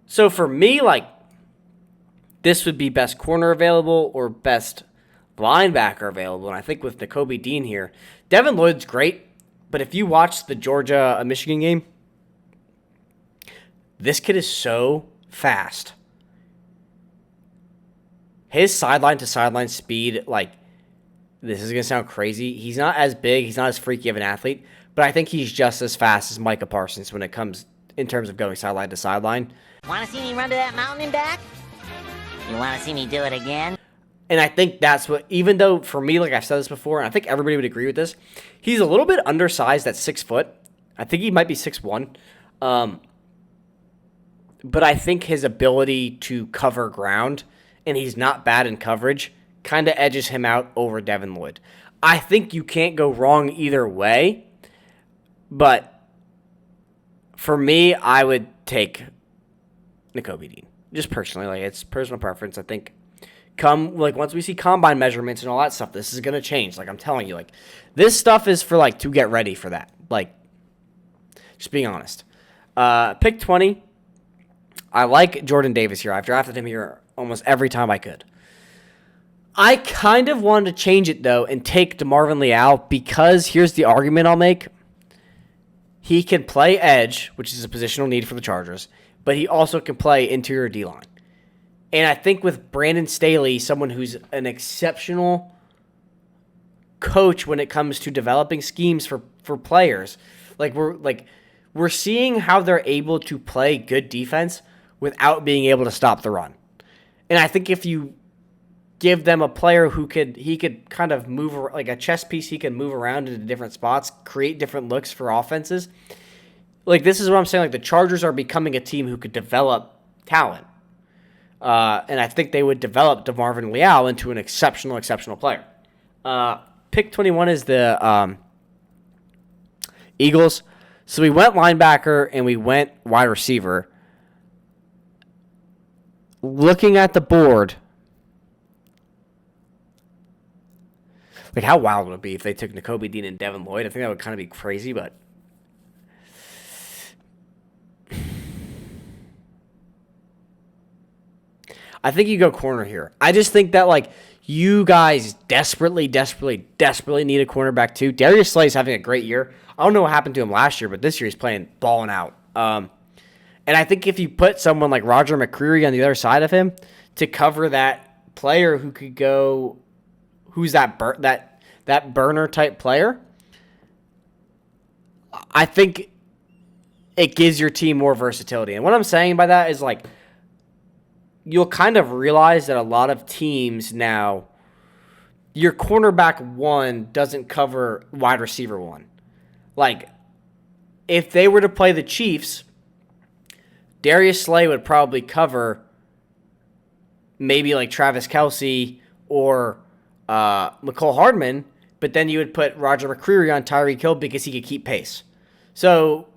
Speaker 1: So for me, like, this would be best corner available or best linebacker available. And I think with Nakobe Dean here, Devin Lloyd's great, but if you watch the Georgia-Michigan game, this kid is so fast. His sideline-to-sideline speed, like, this is going to sound crazy. He's not as big. He's not as freaky of an athlete, but I think he's just as fast as Micah Parsons when it comes in terms of going sideline to sideline.
Speaker 5: Want to see me run to that mountain and back? You want to see me do it again?
Speaker 1: And I think that's what, even though for me, like I've said this before, and I think everybody would agree with this, he's a little bit undersized at 6 foot. I think he might be 6'1". But I think his ability to cover ground, and he's not bad in coverage, kind of edges him out over Devin Lloyd. I think you can't go wrong either way, but for me, I would take Nakobe Dean. Just personally, like, it's personal preference. I think once we see combine measurements and all that stuff, this is going to change. Like, I'm telling you, like, this stuff is for, like, to get ready for that. Like, just being honest. Pick 20. I like Jordan Davis here. I've drafted him here almost every time I could. I kind of wanted to change it, though, and take DeMarvin Leal because here's the argument I'll make. He can play edge, which is a positional need for the Chargers, but he also can play interior D-line. And I think with Brandon Staley, someone who's an exceptional coach when it comes to developing schemes for players, we're seeing how they're able to play good defense without being able to stop the run. And I think if you give them a player who could kind of move, like a chess piece, he can move around into different spots, create different looks for offenses. Like, this is what I'm saying. Like, the Chargers are becoming a team who could develop talent. And I think they would develop DeMarvin Leal into an exceptional player. Pick 21 is the Eagles. So we went linebacker and we went wide receiver. Looking at the board, like, how wild would it be if they took Nakobe Dean and Devin Lloyd? I think that would kind of be crazy, but I think you go corner here. I just think that, like, you guys desperately need a cornerback too. Darius Slay's having a great year. I don't know what happened to him last year, but this year he's balling out. And I think if you put someone like Roger McCreary on the other side of him to cover that player who could go, who's that burner type player, I think it gives your team more versatility. And what I'm saying by that is, like, you'll kind of realize that a lot of teams now, your cornerback 1 doesn't cover wide receiver 1. Like, if they were to play the Chiefs, Darius Slay would probably cover maybe like Travis Kelce or McCole Hardman, but then you would put Roger McCreary on Tyreek Hill because he could keep pace. So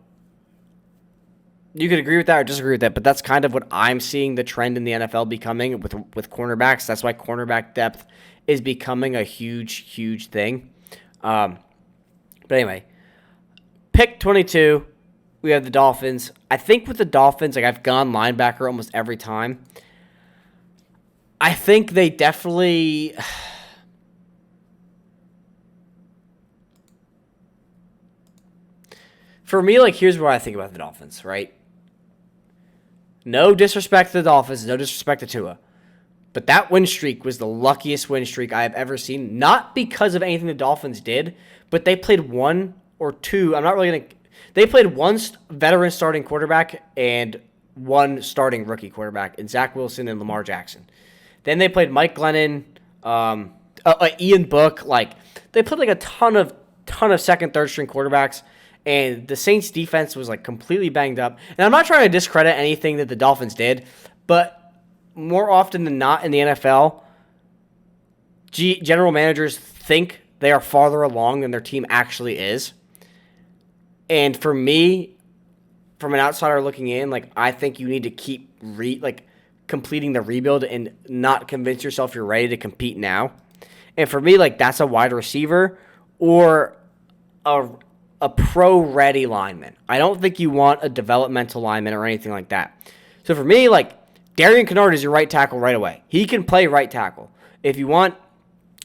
Speaker 1: you could agree with that or disagree with that, but that's kind of what I'm seeing the trend in the NFL becoming with cornerbacks. That's why cornerback depth is becoming a huge thing. But anyway, pick 22, we have the Dolphins. I think with the Dolphins, like, I've gone linebacker almost every time. I think they definitely... For me, like, here's what I think about the Dolphins, right? No disrespect to the Dolphins, no disrespect to Tua. But that win streak was the luckiest win streak I have ever seen. Not because of anything the Dolphins did, but they played one or two. I'm not really going to... They played one veteran starting quarterback and one starting rookie quarterback in Zach Wilson and Lamar Jackson. Then they played Mike Glennon, Ian Book. Like, they played like a ton of second, third string quarterbacks. And the Saints defense was like completely banged up. And I'm not trying to discredit anything that the Dolphins did, but more often than not in the NFL, general managers think they are farther along than their team actually is. And for me, from an outsider looking in, like, I think you need to keep completing the rebuild and not convince yourself you're ready to compete now. And for me, like, that's a wide receiver or a pro-ready lineman. I don't think you want a developmental lineman or anything like that. So for me, like, Darian Kennard is your right tackle right away. He can play right tackle. If you want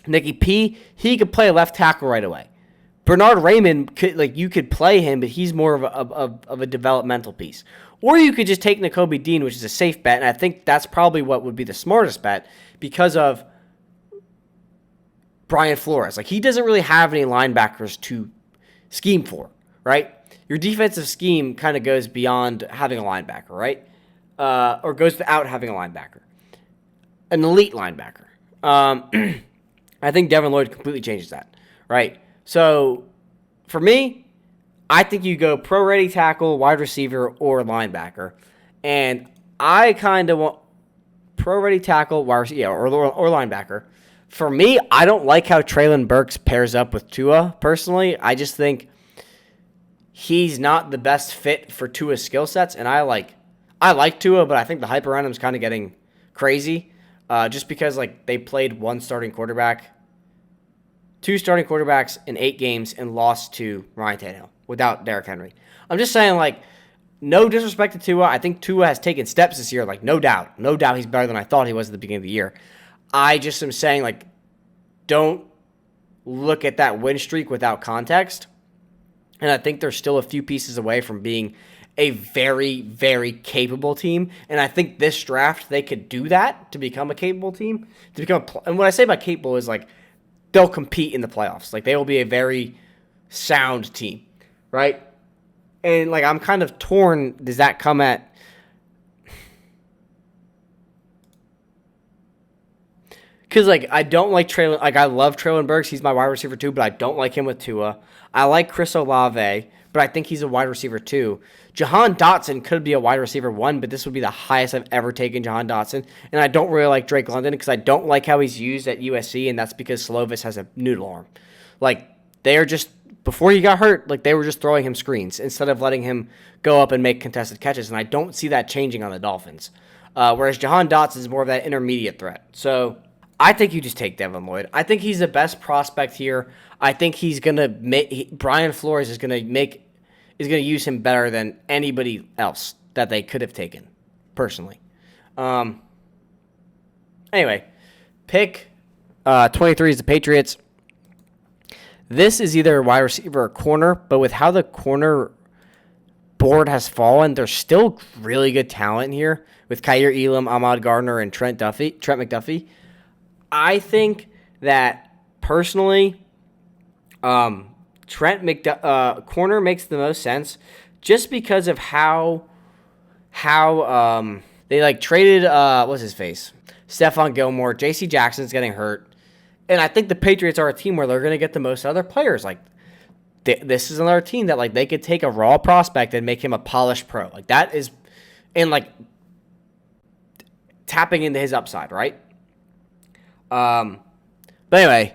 Speaker 1: Nicky P, he could play left tackle right away. Bernard Raymond, you could play him, but he's more of a developmental piece. Or you could just take Nakobe Dean, which is a safe bet, and I think that's probably what would be the smartest bet because of Brian Flores. Like, he doesn't really have any linebackers to scheme for, right? Your defensive scheme kind of goes beyond having a linebacker, right? Or goes without having a linebacker. An elite linebacker. I think Devin Lloyd completely changes that, right? So, for me, I think you go pro-ready tackle, wide receiver, or linebacker. And I kind of want pro-ready tackle, wide receiver, or linebacker. For me, I don't like how Traylon Burks pairs up with Tua, personally. I just think he's not the best fit for Tua's skill sets. And I like Tua, but I think the hype around him is kind of getting crazy. Just because, like, they played two starting quarterbacks in 8 games and lost to Ryan Tannehill without Derrick Henry. I'm just saying, like, no disrespect to Tua. I think Tua has taken steps this year, like, no doubt. No doubt he's better than I thought he was at the beginning of the year. I just am saying, like, don't look at that win streak without context. And I think they're still a few pieces away from being a very, very capable team. And I think this draft, they could do that to become a capable team. And what I say by capable is, like, they'll compete in the playoffs. Like, they will be a very sound team, right? And, like, I'm kind of torn. Does that come at Because, like, I don't like Traylon. Like, I love Traylon Burks. He's my wide receiver, too, but I don't like him with Tua. I like Chris Olave, but I think he's a wide receiver, too. Jahan Dotson could be a wide receiver 1, but this would be the highest I've ever taken Jahan Dotson. And I don't really like Drake London because I don't like how he's used at USC, and that's because Slovis has a noodle arm. Like, they are just, before he got hurt, like, they were just throwing him screens instead of letting him go up and make contested catches, and I don't see that changing on the Dolphins. Whereas Jahan Dotson is more of that intermediate threat. So I think you just take Devin Lloyd. I think he's the best prospect here. I think he's gonna make Brian Flores is gonna use him better than anybody else that they could have taken, personally. Anyway, pick 23 is the Patriots. This is either a wide receiver or corner, but with how the corner board has fallen, there's still really good talent here with Kyer Elam, Ahmad Gardner, and Trent McDuffie. I think that personally, corner makes the most sense just because of how they like traded what's his face, Stephon Gilmore. J.C. Jackson's getting hurt, and I think the Patriots are a team where they're going to get the most other players. Like this is another team that like they could take a raw prospect and make him a polished pro. Like that is, and like tapping into his upside, right? But anyway,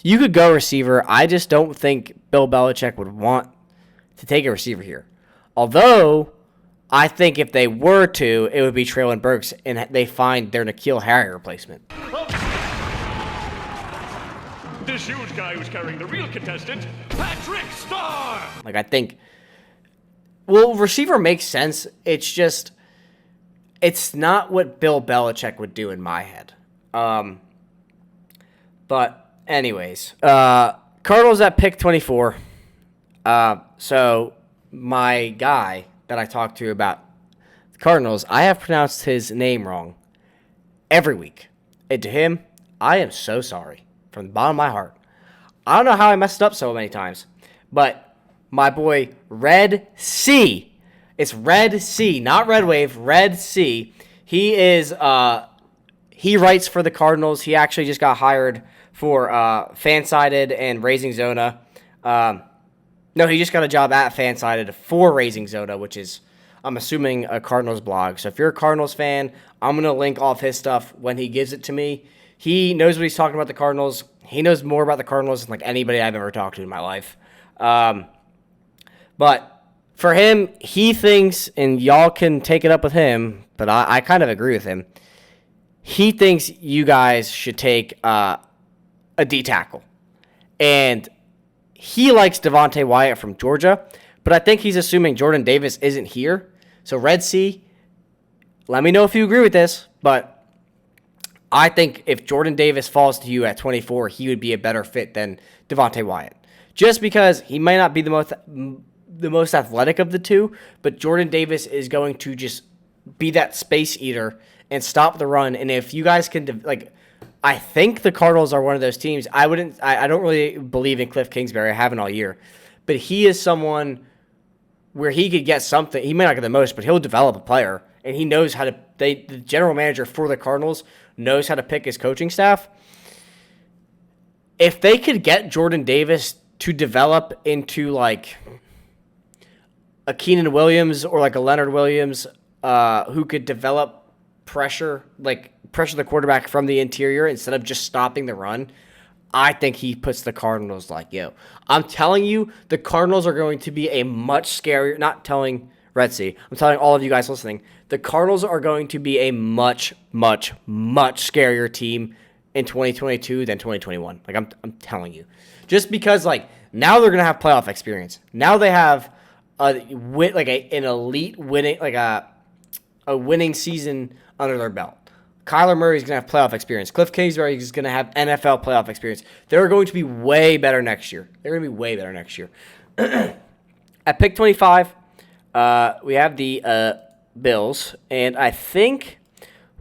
Speaker 1: you could go receiver. I just don't think Bill Belichick would want to take a receiver here. Although, I think if they were to, it would be Traylon Burks, and they find their N'Keal Harry replacement.
Speaker 3: This huge guy who's carrying the real contestant, Patrick Starr!
Speaker 1: Like, I think, well, receiver makes sense. It's just, it's not what Bill Belichick would do in my head. But anyways, Cardinals at pick 24. So my guy that I talked to about the Cardinals, I have pronounced his name wrong every week. And to him, I am so sorry from the bottom of my heart. I don't know how I messed up so many times, but my boy Red C. It's Red C, not Red Wave, Red C. He is he writes for the Cardinals. He actually just got hired for Fansided and Raising Zona. No, he just got a job at Fansided for Raising Zona, which is, I'm assuming, a Cardinals blog. So if you're a Cardinals fan, I'm going to link all of his stuff when he gives it to me. He knows what he's talking about the Cardinals. He knows more about the Cardinals than like anybody I've ever talked to in my life. But for him, he thinks, and y'all can take it up with him, but I kind of agree with him. He thinks you guys should take a D tackle. And he likes Devontae Wyatt from Georgia, but I think he's assuming Jordan Davis isn't here. So Red Sea, let me know if you agree with this, but I think if Jordan Davis falls to you at 24, he would be a better fit than Devontae Wyatt. Just because he might not be the most athletic of the two, but Jordan Davis is going to just be that space eater and stop the run. And if you guys can, I think the Cardinals are one of those teams. I don't really believe in Cliff Kingsbury. I haven't all year. But he is someone where he could get something. He may not get the most, but he'll develop a player. And he knows how to, the general manager for the Cardinals knows how to pick his coaching staff. If they could get Jordan Davis to develop into like a Keenan Williams or like a Leonard Williams, who could develop pressure the quarterback from the interior instead of just stopping the run, I think he puts the Cardinals like, yo, I'm telling you, the Cardinals are going to be a much scarier, not telling Red Sea, I'm telling all of you guys listening, the Cardinals are going to be a much, much, much scarier team in 2022 than 2021. Like, I'm telling you. Just because, like, now they're going to have playoff experience. Now they have an elite winning, like a winning season under their belt. Kyler Murray is going to have playoff experience. Cliff Kingsbury is going to have NFL playoff experience. They're going to be way better next year. At pick 25, we have the Bills. And I think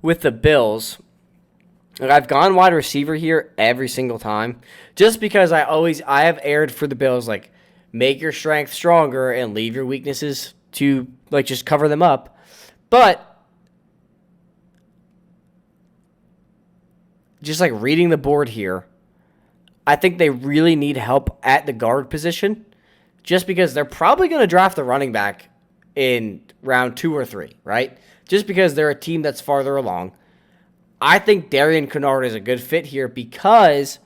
Speaker 1: with the Bills, I've gone wide receiver here every single time. Just because I have aired for the Bills, like, make your strength stronger and leave your weaknesses to, like, just cover them up. But just like reading the board here, I think they really need help at the guard position just because they're probably going to draft a running back in round 2 or 3, right? Just because they're a team that's farther along. I think Darian Kennard is a good fit here because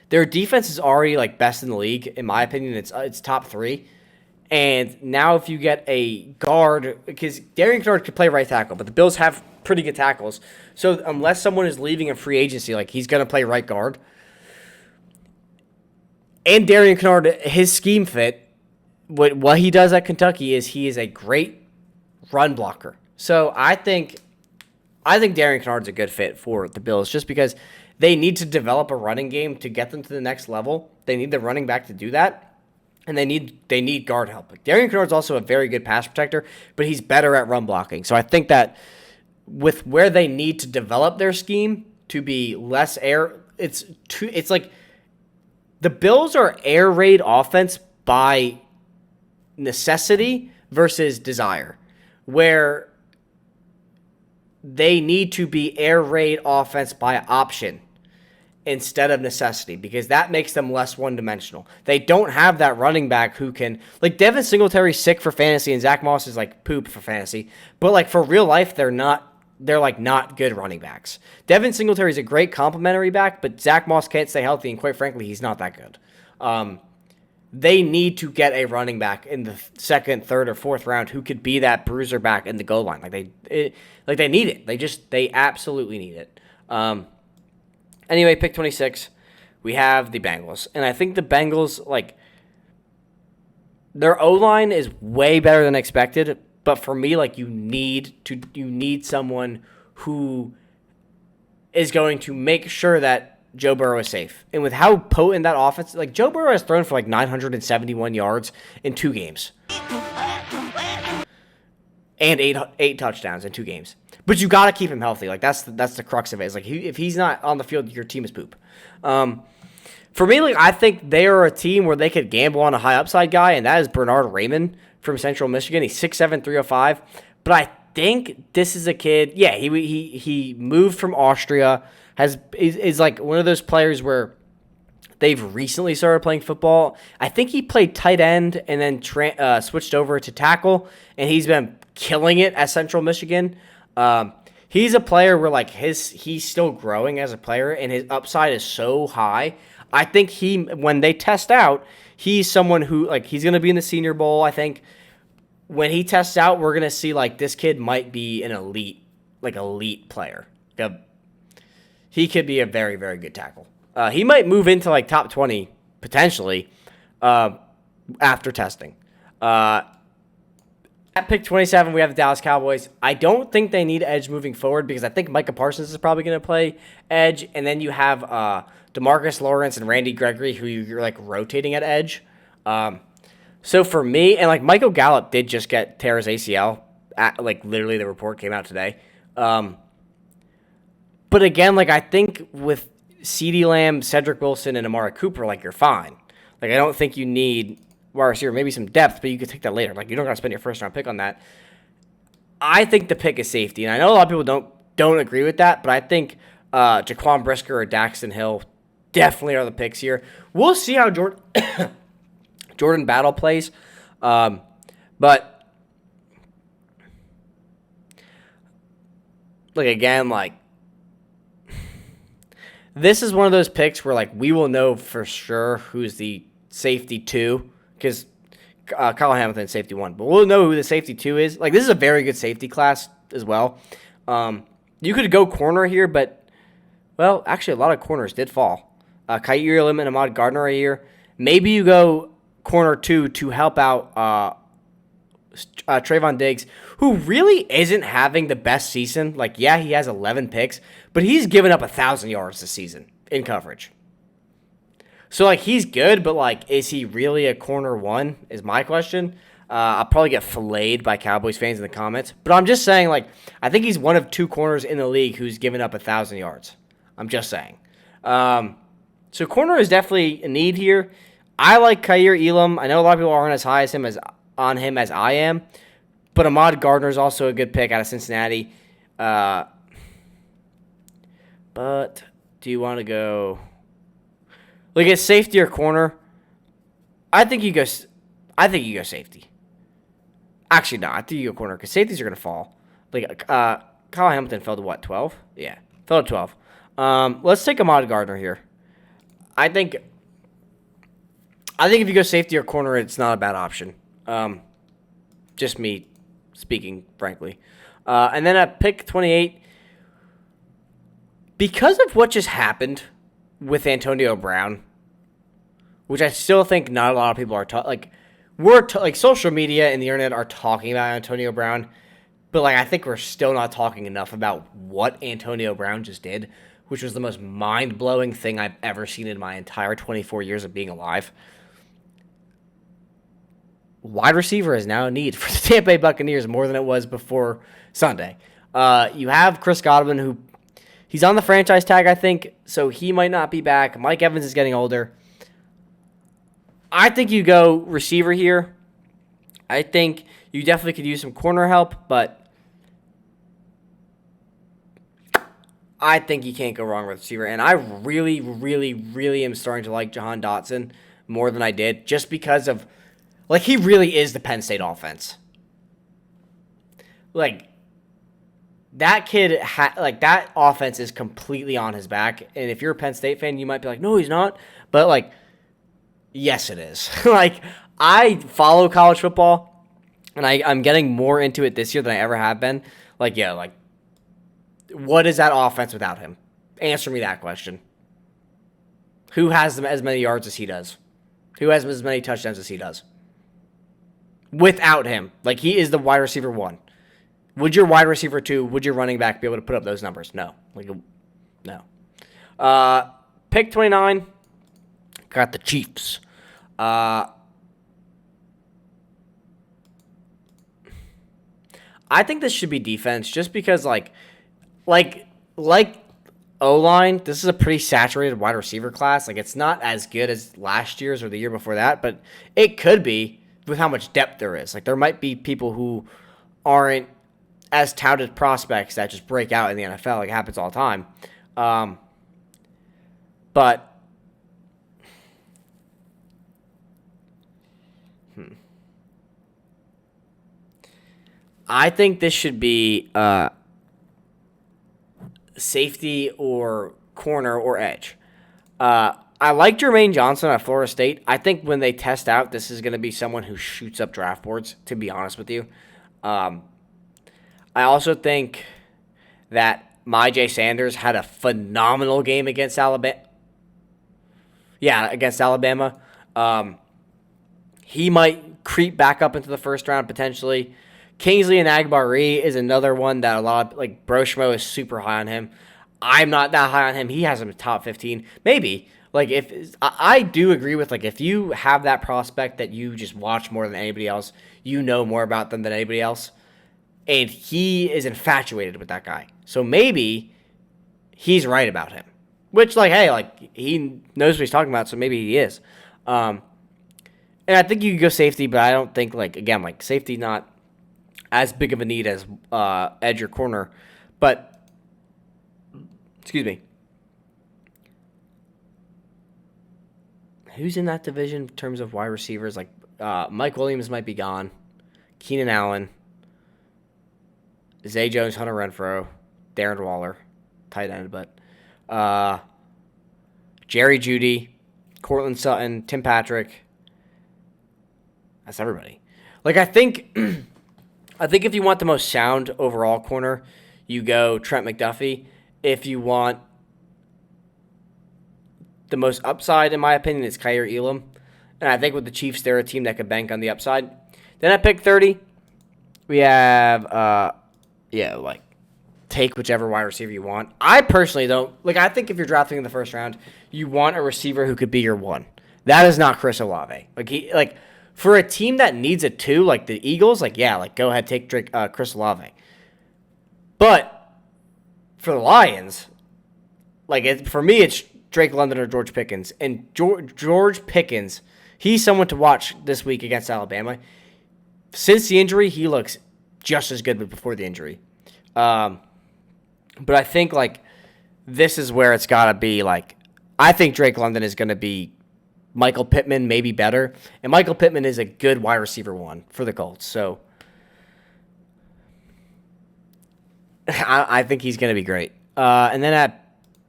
Speaker 1: their defense is already like best in the league. In my opinion, it's top 3. And now if you get a guard, because Darian Kennard could play right tackle, but the Bills have pretty good tackles. So unless someone is leaving a free agency, like he's going to play right guard. And Darian Kennard, his scheme fit, what he does at Kentucky is he is a great run blocker. So I think Darian Kennard's a good fit for the Bills just because they need to develop a running game to get them to the next level. They need the running back to do that, and they need guard help. Like Darian Kennard's also a very good pass protector, but he's better at run blocking. So I think that with where they need to develop their scheme to be less air, it's like the Bills are air raid offense by necessity versus desire, where they need to be air raid offense by option instead of necessity because that makes them less one-dimensional. They don't have that running back who can, like Devin Singletary's sick for fantasy and Zach Moss is like poop for fantasy, but like for real life, they're like not good running backs. Devin Singletary is a great complimentary back, but Zach Moss can't stay healthy, and quite frankly, he's not that good. They need to get a running back in the 2nd, 3rd, or 4th round who could be that bruiser back in the goal line. Like they need it. They absolutely need it. Anyway, pick 26, we have the Bengals, and I think the Bengals, like, their O-line is way better than expected. But for me, like, you need someone who is going to make sure that Joe Burrow is safe. And with how potent that offense, like Joe Burrow has thrown for like 971 yards in 2 games. And eight touchdowns in 2 games. But you got to keep him healthy. Like that's the crux of it. It's like if he's not on the field, your team is poop. For me, like I think they are a team where they could gamble on a high upside guy, and that is Bernard Raymond from Central Michigan. He's 6'7", 305. But I think this is a kid. Yeah, he moved from Austria. Is like one of those players where they've recently started playing football. I think he played tight end and then switched over to tackle, and he's been killing it at Central Michigan. He's a player where like he's still growing as a player, and his upside is so high. I think when they test out, he's someone who like he's going to be in the Senior Bowl. I think when he tests out, we're going to see like this kid might be an elite player. He could be a very, very good tackle. He might move into like top 20 potentially after testing. At pick 27, we have the Dallas Cowboys. I don't think they need edge moving forward because I think Micah Parsons is probably going to play edge. And then you have DeMarcus Lawrence and Randy Gregory who you're like rotating at edge. So for me, and like Michael Gallup did just tear his ACL. Like literally the report came out today. But again, like I think with CeeDee Lamb, Cedric Wilson, and Amari Cooper, like you're fine. Like I don't think you need wide receiver, maybe some depth, but you could take that later. Like you don't got to spend your 1st round pick on that. I think the pick is safety, and I know a lot of people don't agree with that, but I think Jaquan Brisker or Daxton Hill definitely are the picks here. We'll see how Jordan Battle plays, but like again, like. This is one of those picks where, like, we will know for sure who's the safety 2, because Kyle Hamilton's safety 1. But we'll know who the safety 2 is. Like, this is a very good safety class as well. You could go corner here, but, well, actually a lot of corners did fall. Kaiir Elam and Ahmad Gardner are here. Maybe you go corner 2 to help out Trayvon Diggs, who really isn't having the best season. Like, yeah, he has 11 picks, but he's given up 1,000 yards this season in coverage. So, like, he's good, but, like, is he really a corner 1 is my question. I'll probably get filleted by Cowboys fans in the comments. But I'm just saying, like, I think he's one of 2 corners in the league who's given up 1,000 yards. I'm just saying. So, corner is definitely a need here. I like Kaiir Elam. I know a lot of people aren't as high as him as I am, but Ahmad Gardner is also a good pick out of Cincinnati. But do you want to go like at safety or corner? I think you go safety. Actually, no, I think you go corner because safeties are gonna fall. Like Kyle Hamilton fell to what, 12? Yeah, fell to 12. Let's take Ahmad Gardner here. I think if you go safety or corner, it's not a bad option. Just me speaking frankly. And then at pick 28, because of what just happened with Antonio Brown, which I still think not a lot of people are like social media and the internet are talking about Antonio Brown, but like I think we're still not talking enough about what Antonio Brown just did, which was the most mind-blowing thing I've ever seen in my entire 24 years of being alive. Wide receiver is now a need for the Tampa Bay Buccaneers more than it was before Sunday. You have Chris Godwin, who he's on the franchise tag, I think, so he might not be back. Mike Evans is getting older. I think you go receiver here. I think you definitely could use some corner help, but I think you can't go wrong with receiver. And I really, really, really am starting to like Jahan Dotson more than I did, just because of, like, he really is the Penn State offense. Like, that kid, that offense is completely on his back. And if you're a Penn State fan, you might be like, no, he's not. But, like, yes, it is. Like, I follow college football, and I'm getting more into it this year than I ever have been. Like, yeah, like, what is that offense without him? Answer me that question. Who has as many yards as he does? Who has as many touchdowns as he does? Without him. Like, he is the wide receiver 1. Would your wide receiver 2, would your running back be able to put up those numbers? No. Like, no. Pick 29. Got the Chiefs. I think this should be defense just because, like O-line, this is a pretty saturated wide receiver class. Like, it's not as good as last year's or the year before that, but it could be with how much depth there is. Like, there might be people who aren't as touted prospects that just break out in the NFL. Like, it happens all the time. But I think this should be safety or corner or edge. I like Jermaine Johnson at Florida State. I think when they test out, this is going to be someone who shoots up draft boards, to be honest with you. I also think that Myjai Sanders had a phenomenal game against Alabama. Yeah, against Alabama. He might creep back up into the first round potentially. Kingsley and Agbaree is another one that a lot of, like, Broshmo is super high on him. I'm not that high on him. He has him in top 15. Maybe. Like, if I do agree with, like, if you have that prospect that you just watch more than anybody else, you know more about them than anybody else, and he is infatuated with that guy. So maybe he's right about him. Which, like, hey, like, he knows what he's talking about, so maybe he is. And I think you could go safety, but I don't think, like, again, like, safety not as big of a need as edge or corner. But, excuse me. Who's in that division in terms of wide receivers? Like, Mike Williams might be gone. Keenan Allen. Zay Jones, Hunter Renfrow. Darren Waller. Tight end, but Jerry Jeudy. Cortland Sutton. Tim Patrick. That's everybody. Like, I think if you want the most sound overall corner, you go Trent McDuffie. If you want the most upside, in my opinion, it's Kyer Elam. And I think with the Chiefs, they're a team that could bank on the upside. Then at pick 30, we have, take whichever wide receiver you want. I personally don't. Like, I think if you're drafting in the first round, you want a receiver who could be your 1. That is not Chris Olave. For a team that needs a 2, like the Eagles, go ahead, take Chris Olave. But for the Lions, for me, it's Drake London or George Pickens. And George Pickens, he's someone to watch this week against Alabama. Since the injury, he looks just as good as before the injury. But I think, this is where it's got to be. Like, I think Drake London is going to be Michael Pittman, maybe better. And Michael Pittman is a good wide receiver one for the Colts. So I think he's going to be great. And then at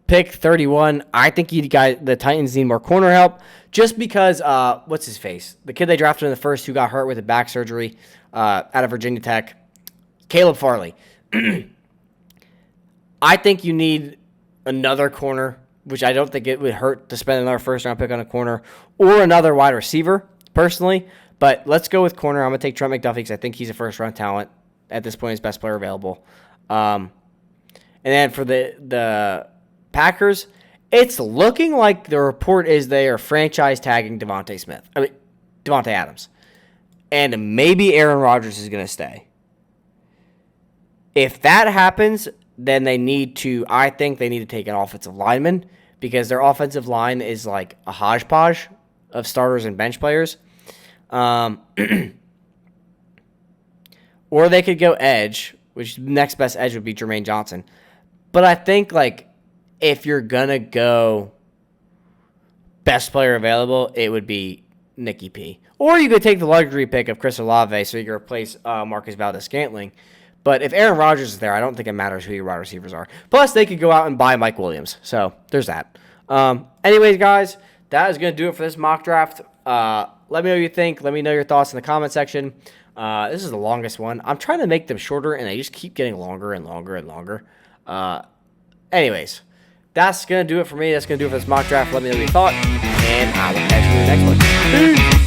Speaker 1: pick 31, I think the Titans need more corner help just because, what's his face? The kid they drafted in the first who got hurt with a back surgery out of Virginia Tech, Caleb Farley. I think you need another corner, which I don't think it would hurt to spend another first-round pick on a corner, or another wide receiver, personally. But let's go with corner. I'm going to take Trent McDuffie because I think he's a first-round talent. At this point, he's best player available. And then for the Packers, it's looking like the report is they are franchise tagging Devontae Adams. And maybe Aaron Rodgers is going to stay. If that happens, then I think they need to take an offensive lineman because their offensive line is like a hodgepodge of starters and bench players. Or they could go edge, which next best edge would be Jermaine Johnson. But I think, like, if you're going to go best player available, it would be Nicky P. Or you could take the luxury pick of Chris Olave so you can replace Marcus Valdez-Scantling. But if Aaron Rodgers is there, I don't think it matters who your wide receivers are. Plus, they could go out and buy Mike Williams. So there's that. Anyways, guys, that is going to do it for this mock draft. Let me know what you think. Let me know your thoughts in the comment section. This is the longest one. I'm trying to make them shorter, and they just keep getting longer and longer and longer. Anyways, that's going to do it for me. That's going to do it for this mock draft. Let me know what you thought, and I will catch you in the next one. Peace!